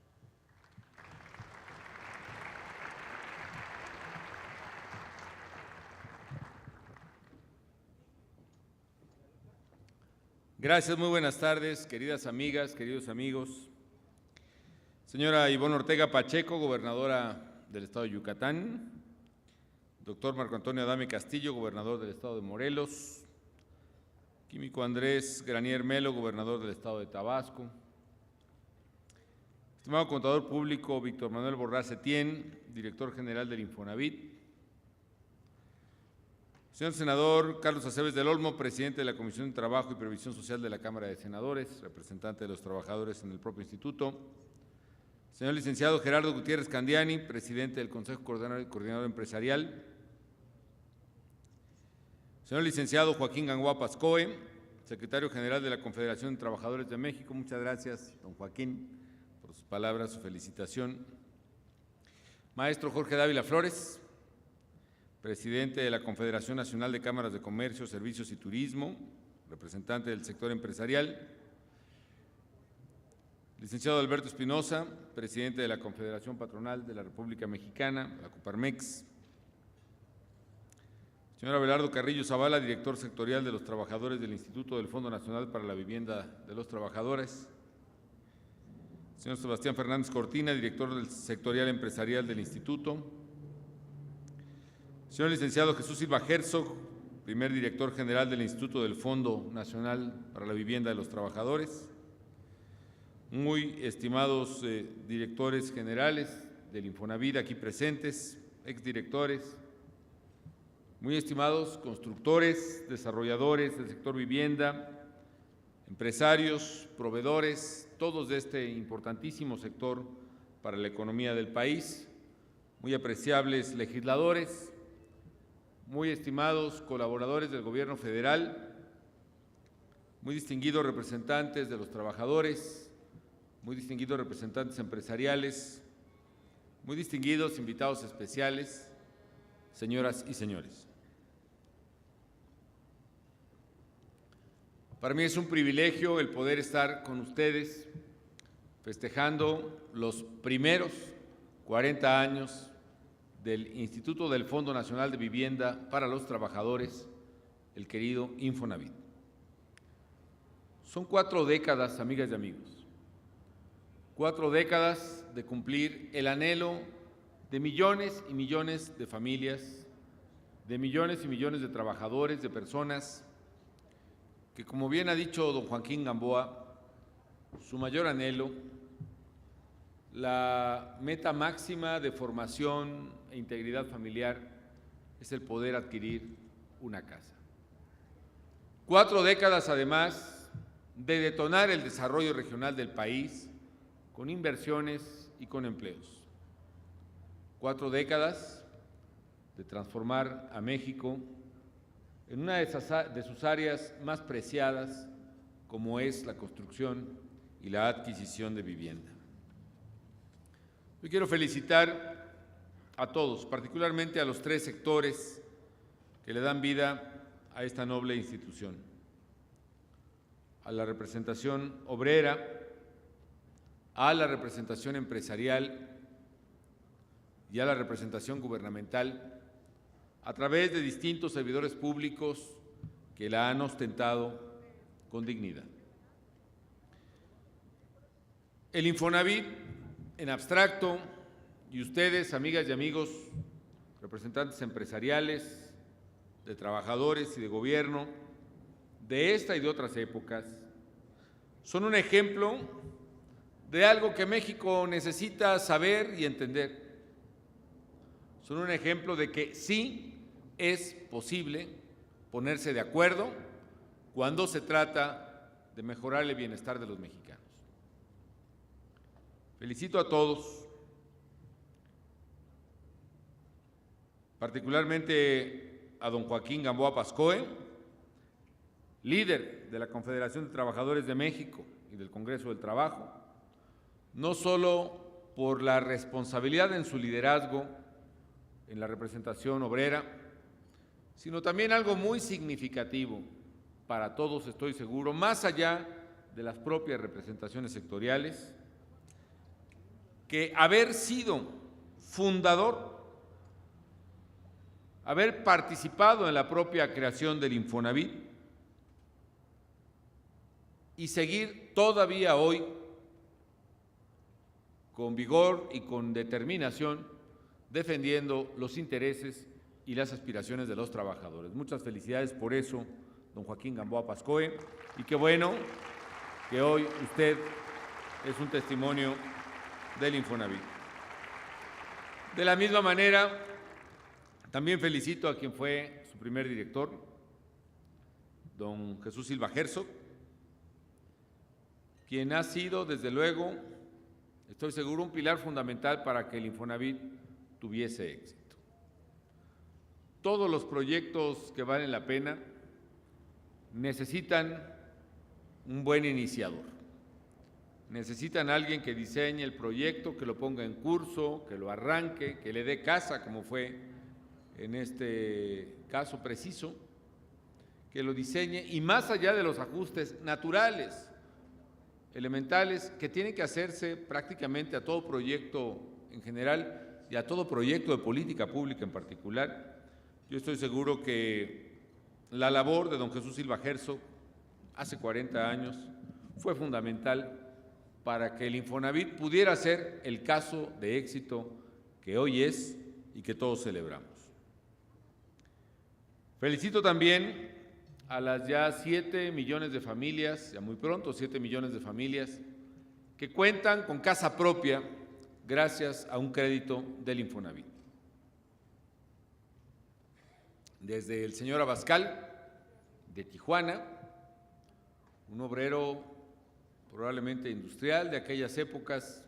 Gracias, muy buenas tardes, queridas amigas, queridos amigos. Señora Ivonne Ortega Pacheco, gobernadora del Estado de Yucatán. Doctor Marco Antonio Adame Castillo, gobernador del Estado de Morelos. Químico Andrés Granier Melo, gobernador del Estado de Tabasco. Estimado contador público Víctor Manuel Borrás Setién, director general del Infonavit. Señor senador Carlos Aceves del Olmo, presidente de la Comisión de Trabajo y Previsión Social de la Cámara de Senadores, representante de los trabajadores en el propio instituto. Señor licenciado Gerardo Gutiérrez Candiani, presidente del Consejo Coordinador Empresarial. Señor licenciado Joaquín Gamboa Pascoe, secretario general de la Confederación de Trabajadores de México. Muchas gracias, don Joaquín, por sus palabras, su felicitación. Maestro Jorge Dávila Flores, presidente de la Confederación Nacional de Cámaras de Comercio, Servicios y Turismo, representante del sector empresarial. Licenciado Alberto Espinosa, presidente de la Confederación Patronal de la República Mexicana, la Coparmex. Señor Abelardo Carrillo Zavala, director sectorial de los trabajadores del Instituto del Fondo Nacional para la Vivienda de los Trabajadores. Señor Sebastián Fernández Cortina, director del sectorial empresarial del Instituto. Señor licenciado Jesús Silva Herzog, primer director general del Instituto del Fondo Nacional para la Vivienda de los Trabajadores. Muy estimados directores generales del Infonavit aquí presentes, exdirectores, muy estimados constructores, desarrolladores del sector vivienda, empresarios, proveedores, todos de este importantísimo sector para la economía del país, muy apreciables legisladores, muy estimados colaboradores del Gobierno federal, muy distinguidos representantes de los trabajadores, muy distinguidos representantes empresariales, muy distinguidos invitados especiales, señoras y señores. Para mí es un privilegio el poder estar con ustedes festejando los primeros 40 años del Instituto del Fondo Nacional de Vivienda para los Trabajadores, el querido Infonavit. Son 4 décadas, amigas y amigos, 4 décadas de cumplir el anhelo de millones y millones de familias, de millones y millones de trabajadores, de personas que, como bien ha dicho don Joaquín Gamboa, su mayor anhelo, la meta máxima de formación e integridad familiar es el poder adquirir una casa. 4 décadas, además, de detonar el desarrollo regional del país con inversiones y con empleos. 4 décadas de transformar a México en una de sus áreas más preciadas, como es la construcción y la adquisición de vivienda. Yo quiero felicitar a todos, particularmente a los 3 sectores que le dan vida a esta noble institución: a la representación obrera, a la representación empresarial y a la representación gubernamental a través de distintos servidores públicos que la han ostentado con dignidad. El Infonavit, en abstracto, y ustedes, amigas y amigos, representantes empresariales, de trabajadores y de gobierno, de esta y de otras épocas, son un ejemplo de algo que México necesita saber y entender. Son un ejemplo de que sí es posible ponerse de acuerdo cuando se trata de mejorar el bienestar de los mexicanos. Felicito a todos, particularmente a don Joaquín Gamboa Pascoe, líder de la Confederación de Trabajadores de México y del Congreso del Trabajo, no solo por la responsabilidad en su liderazgo en la representación obrera, sino también algo muy significativo para todos, estoy seguro, más allá de las propias representaciones sectoriales, que haber sido fundador, haber participado en la propia creación del Infonavit y seguir todavía hoy con vigor y con determinación defendiendo los intereses y las aspiraciones de los trabajadores. Muchas felicidades por eso, don Joaquín Gamboa Pascoe, y qué bueno que hoy usted es un testimonio del Infonavit. De la misma manera, también felicito a quien fue su primer director, don Jesús Silva Herzog, quien ha sido, desde luego, estoy seguro, un pilar fundamental para que el Infonavit tuviese éxito. Todos los proyectos que valen la pena necesitan un buen iniciador. Necesitan a alguien que diseñe el proyecto, que lo ponga en curso, que lo arranque, que le dé casa, como fue en este caso preciso, que lo diseñe y más allá de los ajustes naturales, elementales, que tienen que hacerse prácticamente a todo proyecto en general y a todo proyecto de política pública en particular. Yo estoy seguro que la labor de don Jesús Silva Herzog hace 40 años fue fundamental para que el Infonavit pudiera ser el caso de éxito que hoy es y que todos celebramos. Felicito también a las ya 7 millones de familias, ya muy pronto 7 millones de familias, que cuentan con casa propia gracias a un crédito del Infonavit. Desde el señor Abascal, de Tijuana, un obrero probablemente industrial de aquellas épocas,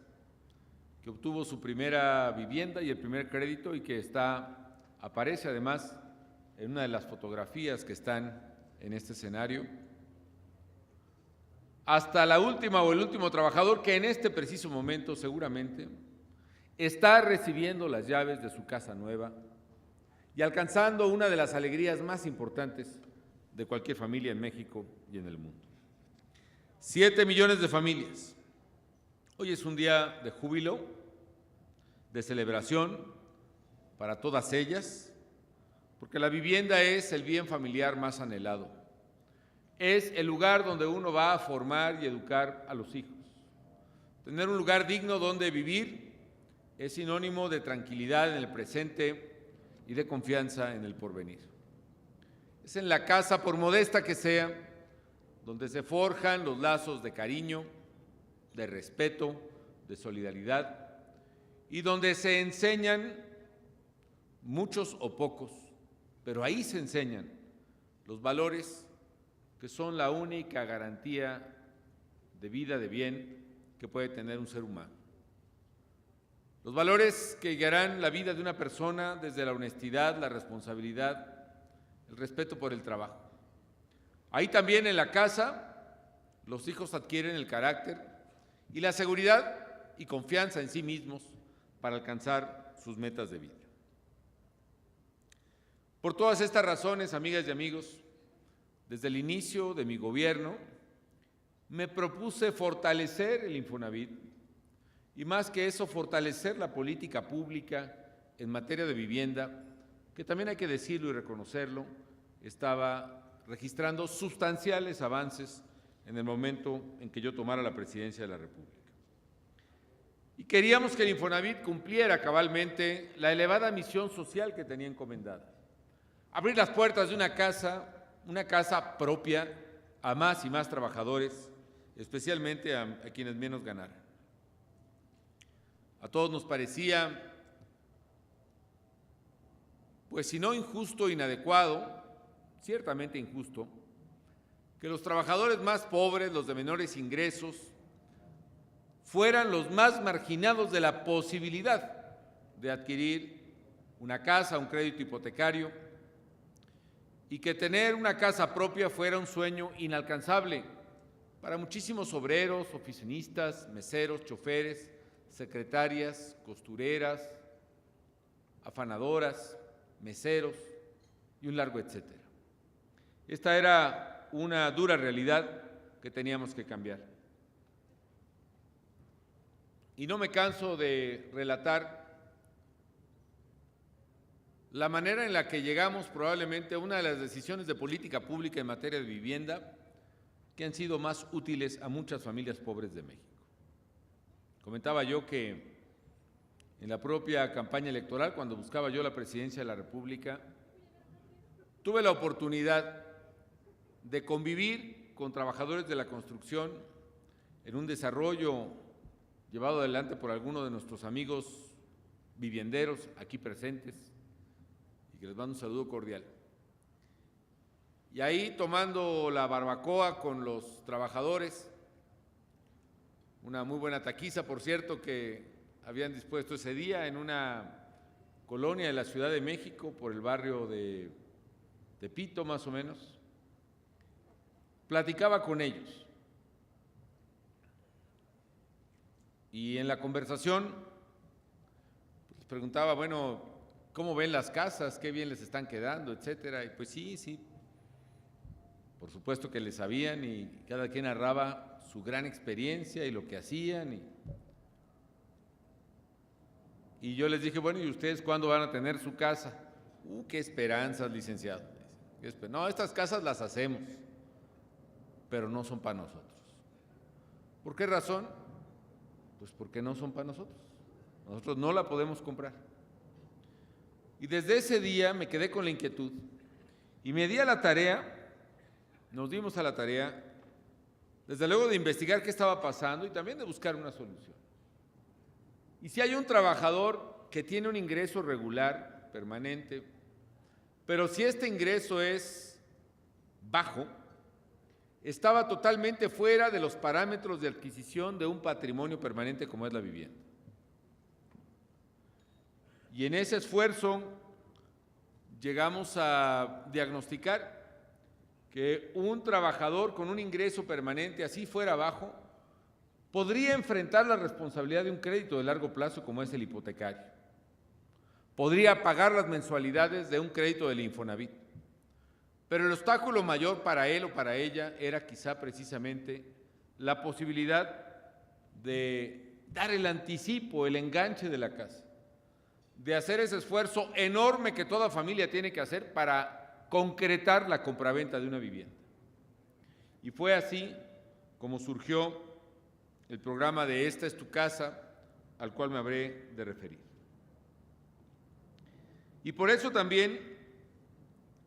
que obtuvo su primera vivienda y el primer crédito y que aparece además en una de las fotografías que están en este escenario, hasta la última o el último trabajador que en este preciso momento seguramente está recibiendo las llaves de su casa nueva y alcanzando una de las alegrías más importantes de cualquier familia en México y en el mundo. 7 millones de familias. Hoy es un día de júbilo, de celebración para todas ellas, porque la vivienda es el bien familiar más anhelado. Es el lugar donde uno va a formar y educar a los hijos. Tener un lugar digno donde vivir es sinónimo de tranquilidad en el presente y de confianza en el porvenir. Es en la casa, por modesta que sea, donde se forjan los lazos de cariño, de respeto, de solidaridad, y donde se enseñan, muchos o pocos, pero ahí se enseñan los valores que son la única garantía de vida, de bien, que puede tener un ser humano. Los valores que guiarán la vida de una persona desde la honestidad, la responsabilidad, el respeto por el trabajo. Ahí también en la casa los hijos adquieren el carácter y la seguridad y confianza en sí mismos para alcanzar sus metas de vida. Por todas estas razones, amigas y amigos, desde el inicio de mi gobierno me propuse fortalecer el Infonavit y más que eso, fortalecer la política pública en materia de vivienda, que también hay que decirlo y reconocerlo, estaba registrando sustanciales avances en el momento en que yo tomara la presidencia de la República. Y queríamos que el Infonavit cumpliera cabalmente la elevada misión social que tenía encomendada. Abrir las puertas de una casa propia a más y más trabajadores, especialmente a quienes menos ganaran. A todos nos parecía, pues si no injusto, inadecuado, ciertamente injusto, que los trabajadores más pobres, los de menores ingresos, fueran los más marginados de la posibilidad de adquirir una casa, un crédito hipotecario, y que tener una casa propia fuera un sueño inalcanzable para muchísimos obreros, oficinistas, meseros, choferes, secretarias, costureras, afanadoras, meseros y un largo etcétera. Esta era una dura realidad que teníamos que cambiar. Y no me canso de relatar la manera en la que llegamos probablemente a una de las decisiones de política pública en materia de vivienda que han sido más útiles a muchas familias pobres de México. Comentaba yo que en la propia campaña electoral, cuando buscaba yo la presidencia de la República, tuve la oportunidad de convivir con trabajadores de la construcción en un desarrollo llevado adelante por algunos de nuestros amigos vivienderos aquí presentes, y que les mando un saludo cordial. Y ahí, tomando la barbacoa con los trabajadores, una muy buena taquiza, por cierto, que habían dispuesto ese día en una colonia de la Ciudad de México, por el barrio de Tepito, más o menos, platicaba con ellos. Y en la conversación les preguntaba, bueno, ¿cómo ven las casas? ¿Qué bien les están quedando? Etcétera. Y pues sí, por supuesto que les sabían, y cada quien narraba su gran experiencia y lo que hacían. Y yo les dije, bueno, ¿y ustedes cuándo van a tener su casa? ¡Qué esperanzas, licenciado! No, estas casas las hacemos, pero no son para nosotros. ¿Por qué razón? Pues porque no son para nosotros. Nosotros no la podemos comprar. Y desde ese día me quedé con la inquietud y me di a la tarea, nos dimos a la tarea, desde luego de investigar qué estaba pasando y también de buscar una solución. Y si hay un trabajador que tiene un ingreso regular, permanente, pero si este ingreso es bajo, estaba totalmente fuera de los parámetros de adquisición de un patrimonio permanente como es la vivienda. Y en ese esfuerzo llegamos a diagnosticar que un trabajador con un ingreso permanente, así fuera bajo, podría enfrentar la responsabilidad de un crédito de largo plazo como es el hipotecario. Podría pagar las mensualidades de un crédito del Infonavit. Pero el obstáculo mayor para él o para ella era quizá precisamente la posibilidad de dar el anticipo, el enganche de la casa, de hacer ese esfuerzo enorme que toda familia tiene que hacer para concretar la compraventa de una vivienda. Y fue así como surgió el programa de Esta es tu casa, al cual me habré de referir. Y por eso también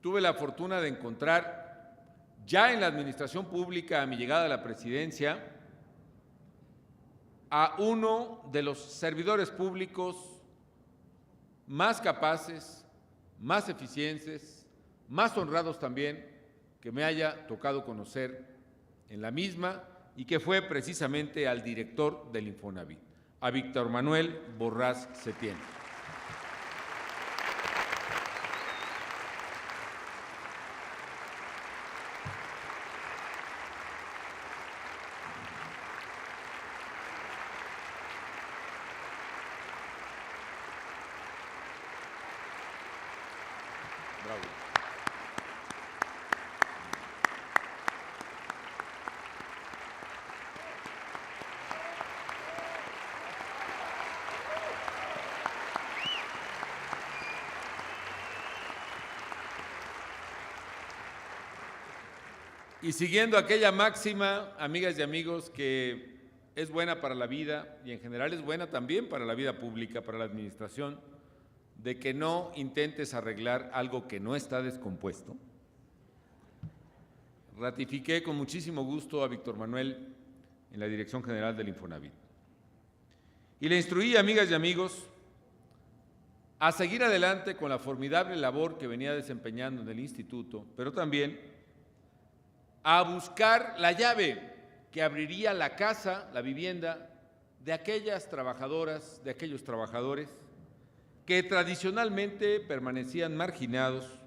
tuve la fortuna de encontrar ya en la administración pública a mi llegada a la presidencia a uno de los servidores públicos más capaces, más eficientes, más honrados también que me haya tocado conocer en la misma, y que fue precisamente al director del Infonavit, a Víctor Manuel Borrás Setién. Bravo. Y siguiendo aquella máxima, amigas y amigos, que es buena para la vida y en general es buena también para la vida pública, para la administración, de que no intentes arreglar algo que no está descompuesto, ratifiqué con muchísimo gusto a Víctor Manuel en la Dirección General del Infonavit. Y le instruí, amigas y amigos, a seguir adelante con la formidable labor que venía desempeñando en el instituto, pero también a buscar la llave que abriría la casa, la vivienda, de aquellas trabajadoras, de aquellos trabajadores que tradicionalmente permanecían marginados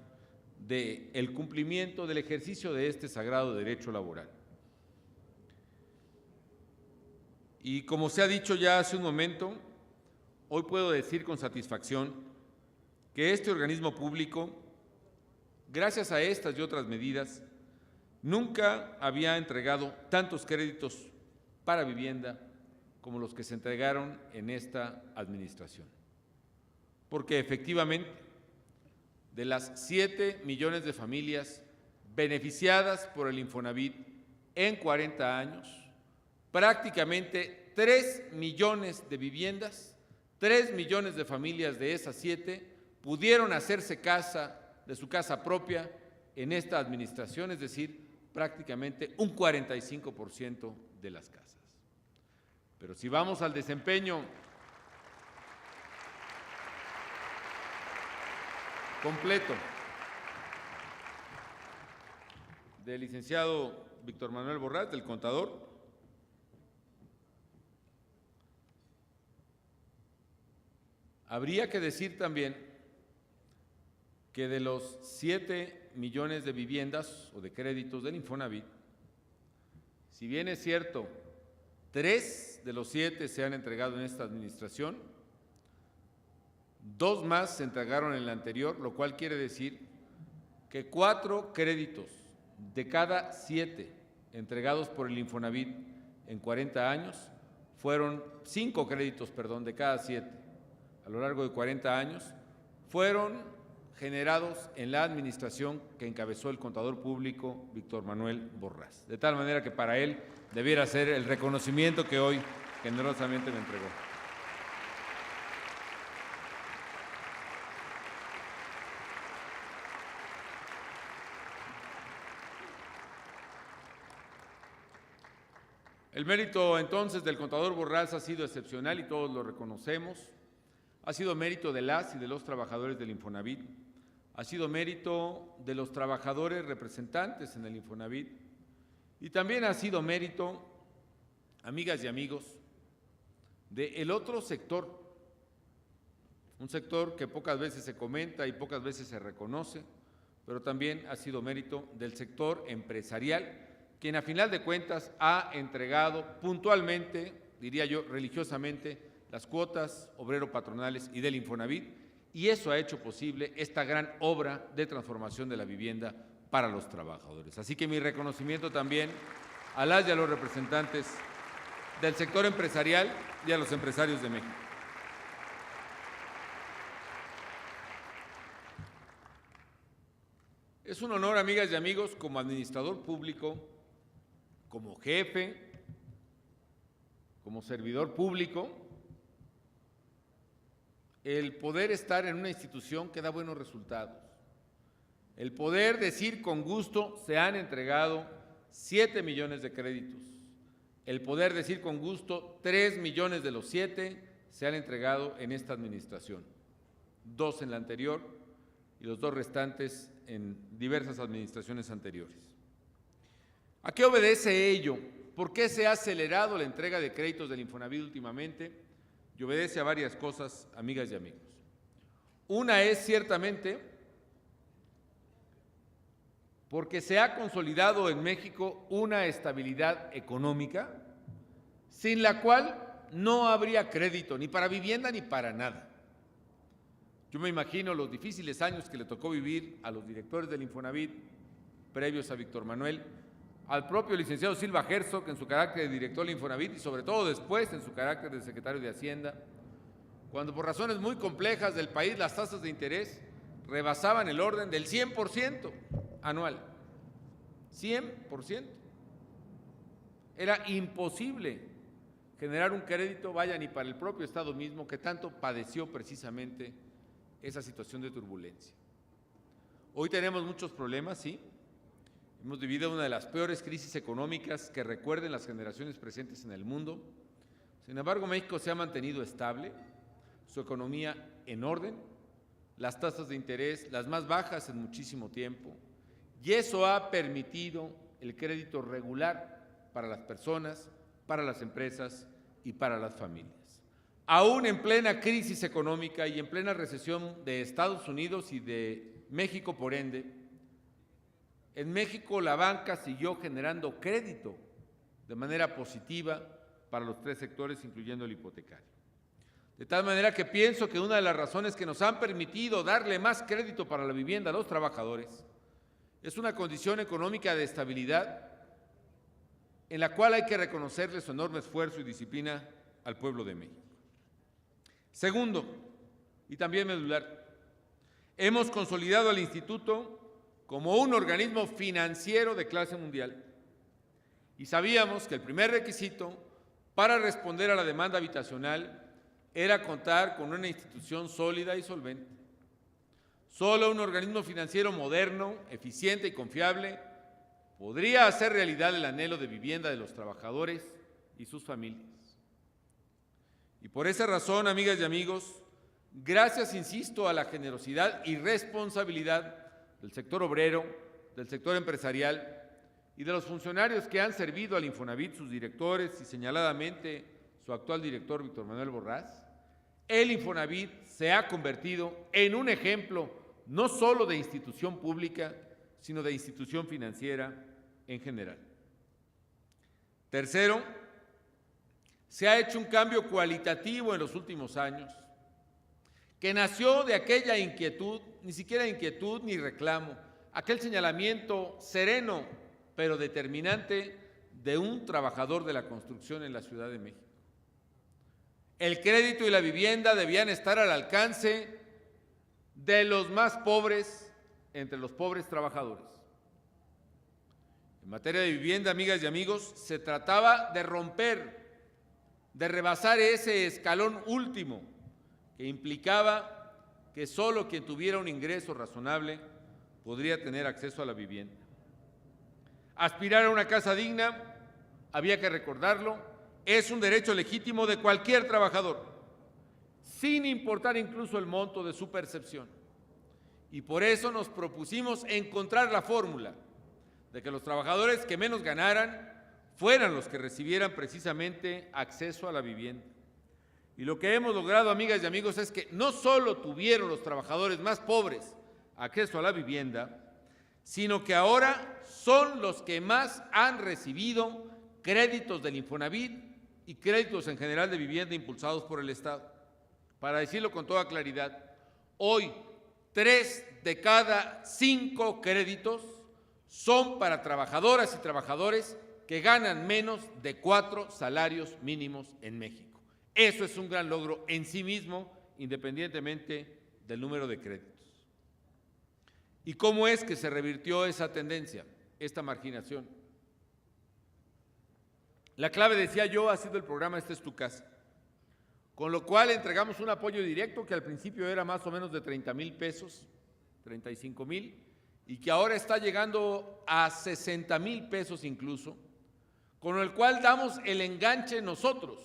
del cumplimiento del ejercicio de este sagrado derecho laboral. Y como se ha dicho ya hace un momento, hoy puedo decir con satisfacción que este organismo público, gracias a estas y otras medidas, nunca había entregado tantos créditos para vivienda como los que se entregaron en esta administración. Porque efectivamente, de las 7 millones de familias beneficiadas por el Infonavit en 40 años, prácticamente 3 millones de viviendas, 3 millones de familias de esas 7 pudieron hacerse de su casa propia en esta administración, es decir, prácticamente un 45% de las casas. Pero si vamos al desempeño completo del licenciado Víctor Manuel Borrás, del contador, habría que decir también que de los 7 millones de viviendas o de créditos del Infonavit, si bien es cierto, 3 de los 7 se han entregado en esta administración, 2 más se entregaron en la anterior, lo cual quiere decir que 4 créditos de cada 7 entregados por el Infonavit en 40 años fueron 5 créditos, perdón, de cada 7 a lo largo de 40 años fueron generados en la administración que encabezó el contador público Víctor Manuel Borrás. De tal manera que para él debiera ser el reconocimiento que hoy generosamente me entregó. El mérito entonces del contador Borrás ha sido excepcional y todos lo reconocemos. Ha sido mérito de las y de los trabajadores del Infonavit, ha sido mérito de los trabajadores representantes en el Infonavit y también ha sido mérito, amigas y amigos, del otro sector, un sector que pocas veces se comenta y pocas veces se reconoce, pero también ha sido mérito del sector empresarial, quien a final de cuentas ha entregado puntualmente, diría yo religiosamente, las cuotas obrero-patronales y del Infonavit, y eso ha hecho posible esta gran obra de transformación de la vivienda para los trabajadores. Así que mi reconocimiento también a las y a los representantes del sector empresarial y a los empresarios de México. Es un honor, amigas y amigos, como administrador público, como jefe, como servidor público, el poder estar en una institución que da buenos resultados, el poder decir con gusto se han entregado 7 millones de créditos, el poder decir con gusto 3 millones de los 7 se han entregado en esta administración, 2 en la anterior y los 2 restantes en diversas administraciones anteriores. ¿A qué obedece ello? ¿Por qué se ha acelerado la entrega de créditos del Infonavit últimamente? Y obedece a varias cosas, amigas y amigos. Una es ciertamente porque se ha consolidado en México una estabilidad económica sin la cual no habría crédito ni para vivienda ni para nada. Yo me imagino los difíciles años que le tocó vivir a los directores del Infonavit previos a Víctor Manuel, al propio licenciado Silva Herzog en su carácter de director del Infonavit y sobre todo después en su carácter de secretario de Hacienda, cuando por razones muy complejas del país las tasas de interés rebasaban el orden del 100% anual. 100%. Era imposible generar un crédito, vaya, ni para el propio Estado mismo, que tanto padeció precisamente esa situación de turbulencia. Hoy tenemos muchos problemas, sí. Hemos vivido una de las peores crisis económicas que recuerden las generaciones presentes en el mundo. Sin embargo, México se ha mantenido estable, su economía en orden, las tasas de interés las más bajas en muchísimo tiempo, y eso ha permitido el crédito regular para las personas, para las empresas y para las familias. Aún en plena crisis económica y en plena recesión de Estados Unidos y de México, por ende, en México la banca siguió generando crédito de manera positiva para los tres sectores, incluyendo el hipotecario. De tal manera que pienso que una de las razones que nos han permitido darle más crédito para la vivienda a los trabajadores es una condición económica de estabilidad en la cual hay que reconocerle su enorme esfuerzo y disciplina al pueblo de México. Segundo, y también medular, hemos consolidado al Instituto como un organismo financiero de clase mundial y sabíamos que el primer requisito para responder a la demanda habitacional era contar con una institución sólida y solvente. Solo un organismo financiero moderno, eficiente y confiable podría hacer realidad el anhelo de vivienda de los trabajadores y sus familias. Y por esa razón, amigas y amigos, gracias, insisto, a la generosidad y responsabilidad del sector obrero, del sector empresarial y de los funcionarios que han servido al Infonavit, sus directores y señaladamente su actual director, Víctor Manuel Borrás, el Infonavit se ha convertido en un ejemplo no solo de institución pública, sino de institución financiera en general. Tercero, se ha hecho un cambio cualitativo en los últimos años, que nació de aquella inquietud, ni siquiera inquietud ni reclamo, aquel señalamiento sereno pero determinante de un trabajador de la construcción en la Ciudad de México. El crédito y la vivienda debían estar al alcance de los más pobres entre los pobres trabajadores. En materia de vivienda, amigas y amigos, se trataba de romper, de rebasar ese escalón último que implicaba que solo quien tuviera un ingreso razonable podría tener acceso a la vivienda. Aspirar a una casa digna, había que recordarlo, es un derecho legítimo de cualquier trabajador, sin importar incluso el monto de su percepción. Y por eso nos propusimos encontrar la fórmula de que los trabajadores que menos ganaran fueran los que recibieran precisamente acceso a la vivienda. Y lo que hemos logrado, amigas y amigos, es que no solo tuvieron los trabajadores más pobres acceso a la vivienda, sino que ahora son los que más han recibido créditos del Infonavit y créditos en general de vivienda impulsados por el Estado. Para decirlo con toda claridad, hoy 3 de cada 5 créditos son para trabajadoras y trabajadores que ganan menos de 4 salarios mínimos en México. Eso es un gran logro en sí mismo, independientemente del número de créditos. ¿Y cómo es que se revirtió esa tendencia, esta marginación? La clave, decía yo, ha sido el programa Esta es tu casa, con lo cual entregamos un apoyo directo que al principio era más o menos de 30,000 pesos, 35,000, y que ahora está llegando a 60,000 pesos incluso, con el cual damos el enganche nosotros,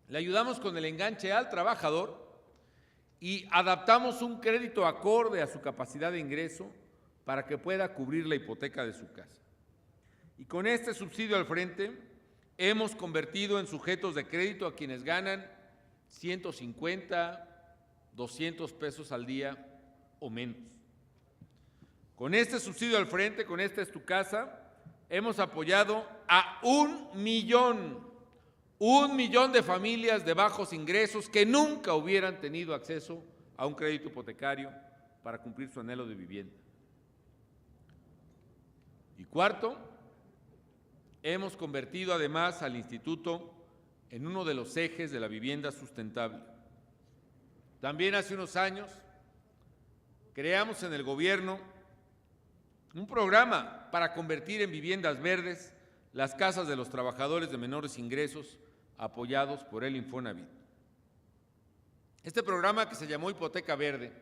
le ayudamos con el enganche al trabajador y adaptamos un crédito acorde a su capacidad de ingreso para que pueda cubrir la hipoteca de su casa. Y con este subsidio al frente, hemos convertido en sujetos de crédito a quienes ganan 150, 200 pesos al día o menos. Con este subsidio al frente, con Esta es tu casa, hemos apoyado a 1 millón de familias de bajos ingresos que nunca hubieran tenido acceso a un crédito hipotecario para cumplir su anhelo de vivienda. Y cuarto, hemos convertido además al Instituto en uno de los ejes de la vivienda sustentable. También hace unos años creamos en el gobierno Un programa para convertir en viviendas verdes las casas de los trabajadores de menores ingresos apoyados por el Infonavit. Este programa, que se llamó Hipoteca Verde,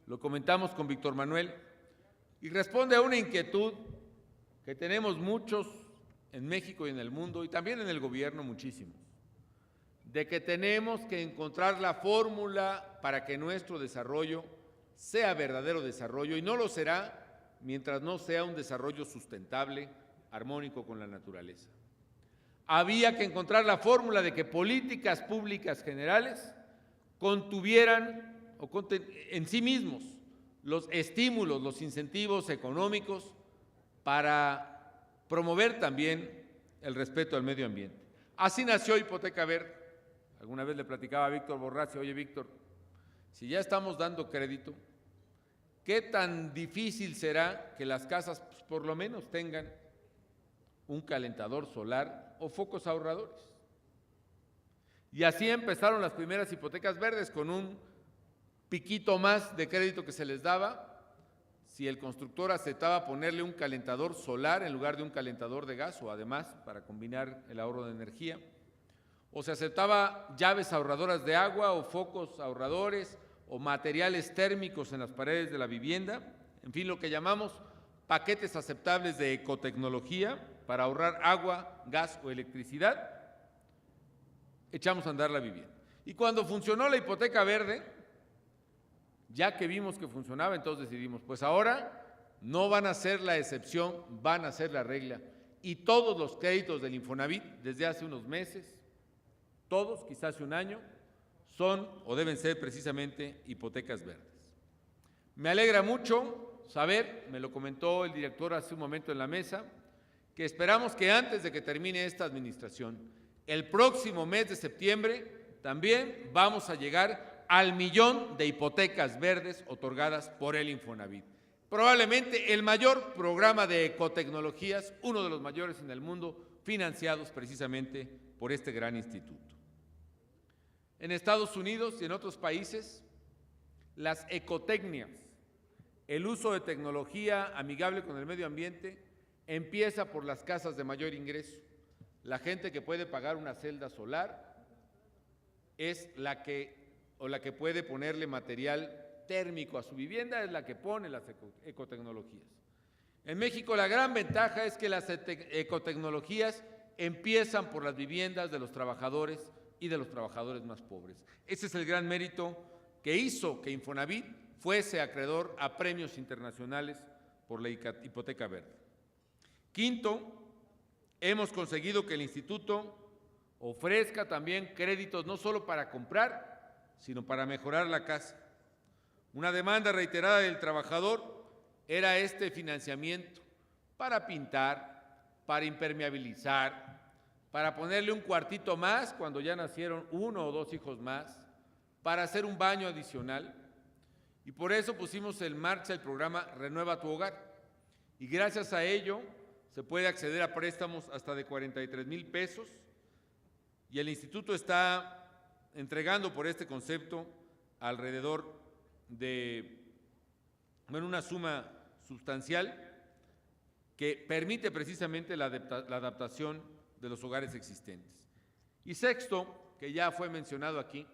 lo comentamos con Víctor Manuel y responde a una inquietud que tenemos muchos en México y en el mundo, y también en el gobierno muchísimos, de que tenemos que encontrar la fórmula para que nuestro desarrollo sea verdadero desarrollo, y no lo será mientras no sea un desarrollo sustentable, armónico con la naturaleza. Había que encontrar la fórmula de que políticas públicas generales contuvieran en sí mismos los estímulos, los incentivos económicos para promover también el respeto al medio ambiente. Así nació Hipoteca Verde. Alguna vez le platicaba a Víctor Borrás: oye, Víctor, si ya estamos dando crédito, ¿qué tan difícil será que las casas por lo menos tengan un calentador solar o focos ahorradores? Y así empezaron las primeras hipotecas verdes, con un piquito más de crédito que se les daba si el constructor aceptaba ponerle un calentador solar en lugar de un calentador de gas, o además para combinar el ahorro de energía, o se aceptaba llaves ahorradoras de agua o focos ahorradores o materiales térmicos en las paredes de la vivienda, en fin, lo que llamamos paquetes aceptables de ecotecnología para ahorrar agua, gas o electricidad. Echamos a andar la vivienda. Y cuando funcionó la hipoteca verde, ya que vimos que funcionaba, entonces decidimos, pues ahora no van a ser la excepción, van a ser la regla. Y todos los créditos del Infonavit, desde hace unos meses, todos, quizás hace un año, son o deben ser precisamente hipotecas verdes. Me alegra mucho saber, me lo comentó el director hace un momento en la mesa, que esperamos que antes de que termine esta administración, el próximo mes de septiembre, también vamos a llegar al 1,000,000 de hipotecas verdes otorgadas por el Infonavit. Probablemente el mayor programa de ecotecnologías, uno de los mayores en el mundo, financiados precisamente por este gran instituto. En Estados Unidos y en otros países, las ecotecnias, el uso de tecnología amigable con el medio ambiente, empieza por las casas de mayor ingreso. La gente que puede pagar una celda solar es la que puede ponerle material térmico a su vivienda, es la que pone las ecotecnologías. En México la gran ventaja es que las ecotecnologías empiezan por las viviendas de los trabajadores y de los trabajadores más pobres. Ese es el gran mérito que hizo que Infonavit fuese acreedor a premios internacionales por la hipoteca verde. Quinto, hemos conseguido que el instituto ofrezca también créditos no solo para comprar, sino para mejorar la casa. Una demanda reiterada del trabajador era este financiamiento para pintar, para impermeabilizar, para ponerle un cuartito más cuando ya nacieron 1 o 2 hijos más, para hacer un baño adicional. Y por eso pusimos en marcha el programa Renueva tu Hogar. Y gracias a ello se puede acceder a préstamos hasta de 43,000 pesos. Y el instituto está entregando por este concepto alrededor de una suma sustancial que permite precisamente la adaptación de los hogares existentes. Y sexto, que ya fue mencionado aquí,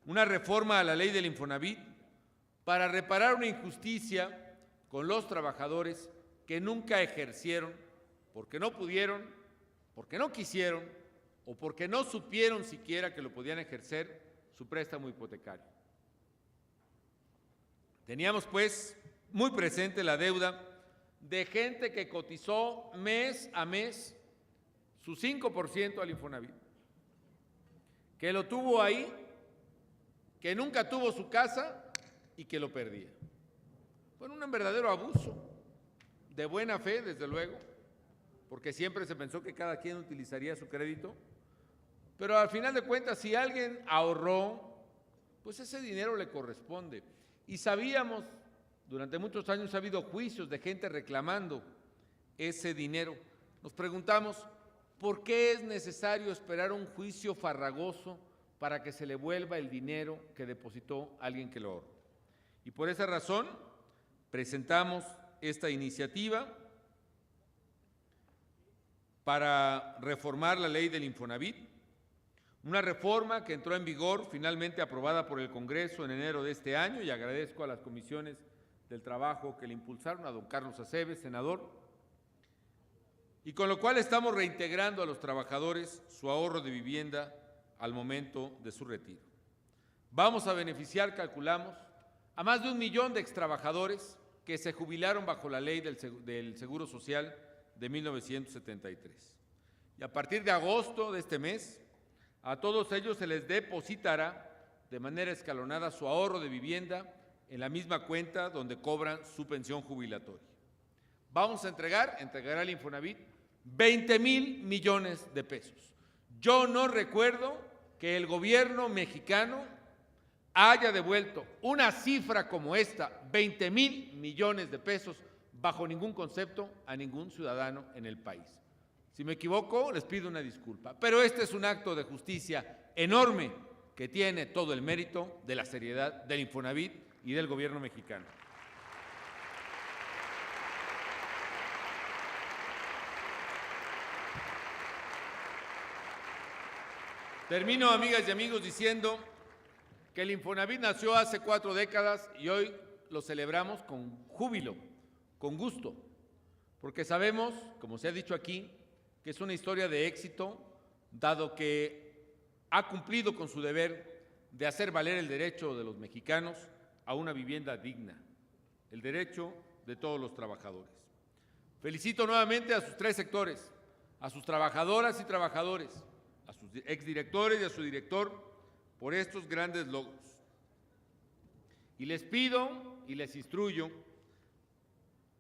una reforma a la ley del Infonavit para reparar una injusticia con los trabajadores que nunca ejercieron, porque no pudieron, porque no quisieron o porque no supieron siquiera que lo podían ejercer, su préstamo hipotecario. Teníamos pues muy presente la deuda de gente que cotizó mes a mes su 5% al Infonavit, que lo tuvo ahí, que nunca tuvo su casa y que lo perdía. Fue un verdadero abuso, de buena fe, desde luego, porque siempre se pensó que cada quien utilizaría su crédito, pero al final de cuentas, si alguien ahorró, pues ese dinero le corresponde. Y sabíamos, durante muchos años ha habido juicios de gente reclamando ese dinero. Nos preguntamos, ¿por qué es necesario esperar un juicio farragoso para que se le vuelva el dinero que depositó alguien que lo ahorró? Y por esa razón presentamos esta iniciativa para reformar la ley del Infonavit, una reforma que entró en vigor, finalmente aprobada por el Congreso en enero de este año, y agradezco a las comisiones del trabajo que le impulsaron, a don Carlos Aceves, senador, y con lo cual estamos reintegrando a los trabajadores su ahorro de vivienda al momento de su retiro. Vamos a beneficiar, calculamos, a más de 1 millón de extrabajadores que se jubilaron bajo la ley del Seguro Social de 1973. Y a partir de agosto de este mes, a todos ellos se les depositará de manera escalonada su ahorro de vivienda en la misma cuenta donde cobran su pensión jubilatoria. Vamos a entregará el Infonavit 20,000 millones de pesos. Yo no recuerdo que el gobierno mexicano haya devuelto una cifra como esta, 20,000 millones de pesos, bajo ningún concepto a ningún ciudadano en el país. Si me equivoco, les pido una disculpa, pero este es un acto de justicia enorme que tiene todo el mérito de la seriedad del Infonavit y del gobierno mexicano. Termino, amigas y amigos, diciendo que el Infonavit nació hace 4 décadas y hoy lo celebramos con júbilo, con gusto, porque sabemos, como se ha dicho aquí, que es una historia de éxito, dado que ha cumplido con su deber de hacer valer el derecho de los mexicanos a una vivienda digna, el derecho de todos los trabajadores. Felicito nuevamente a sus 3 sectores, a sus trabajadoras y trabajadores, a sus exdirectores y a su director por estos grandes logros. Y les pido y les instruyo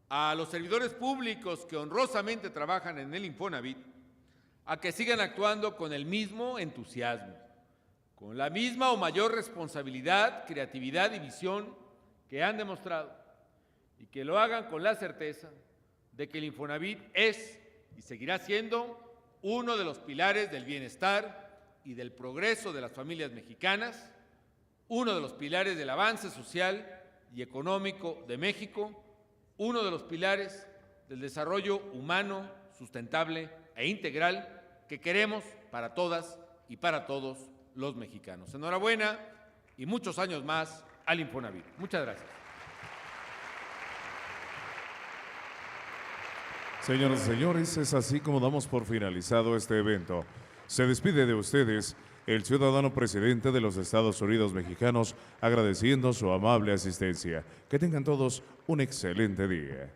a los servidores públicos que honrosamente trabajan en el Infonavit a que sigan actuando con el mismo entusiasmo, con la misma o mayor responsabilidad, creatividad y visión que han demostrado, y que lo hagan con la certeza de que el Infonavit es y seguirá siendo uno de los pilares del bienestar y del progreso de las familias mexicanas, uno de los pilares del avance social y económico de México, uno de los pilares del desarrollo humano, sustentable e integral que queremos para todas y para todos los mexicanos. Enhorabuena y muchos años más al Infonavit. Muchas gracias. Señoras y señores, es así como damos por finalizado este evento. Se despide de ustedes el ciudadano presidente de los Estados Unidos mexicanos, agradeciendo su amable asistencia. Que tengan todos un excelente día.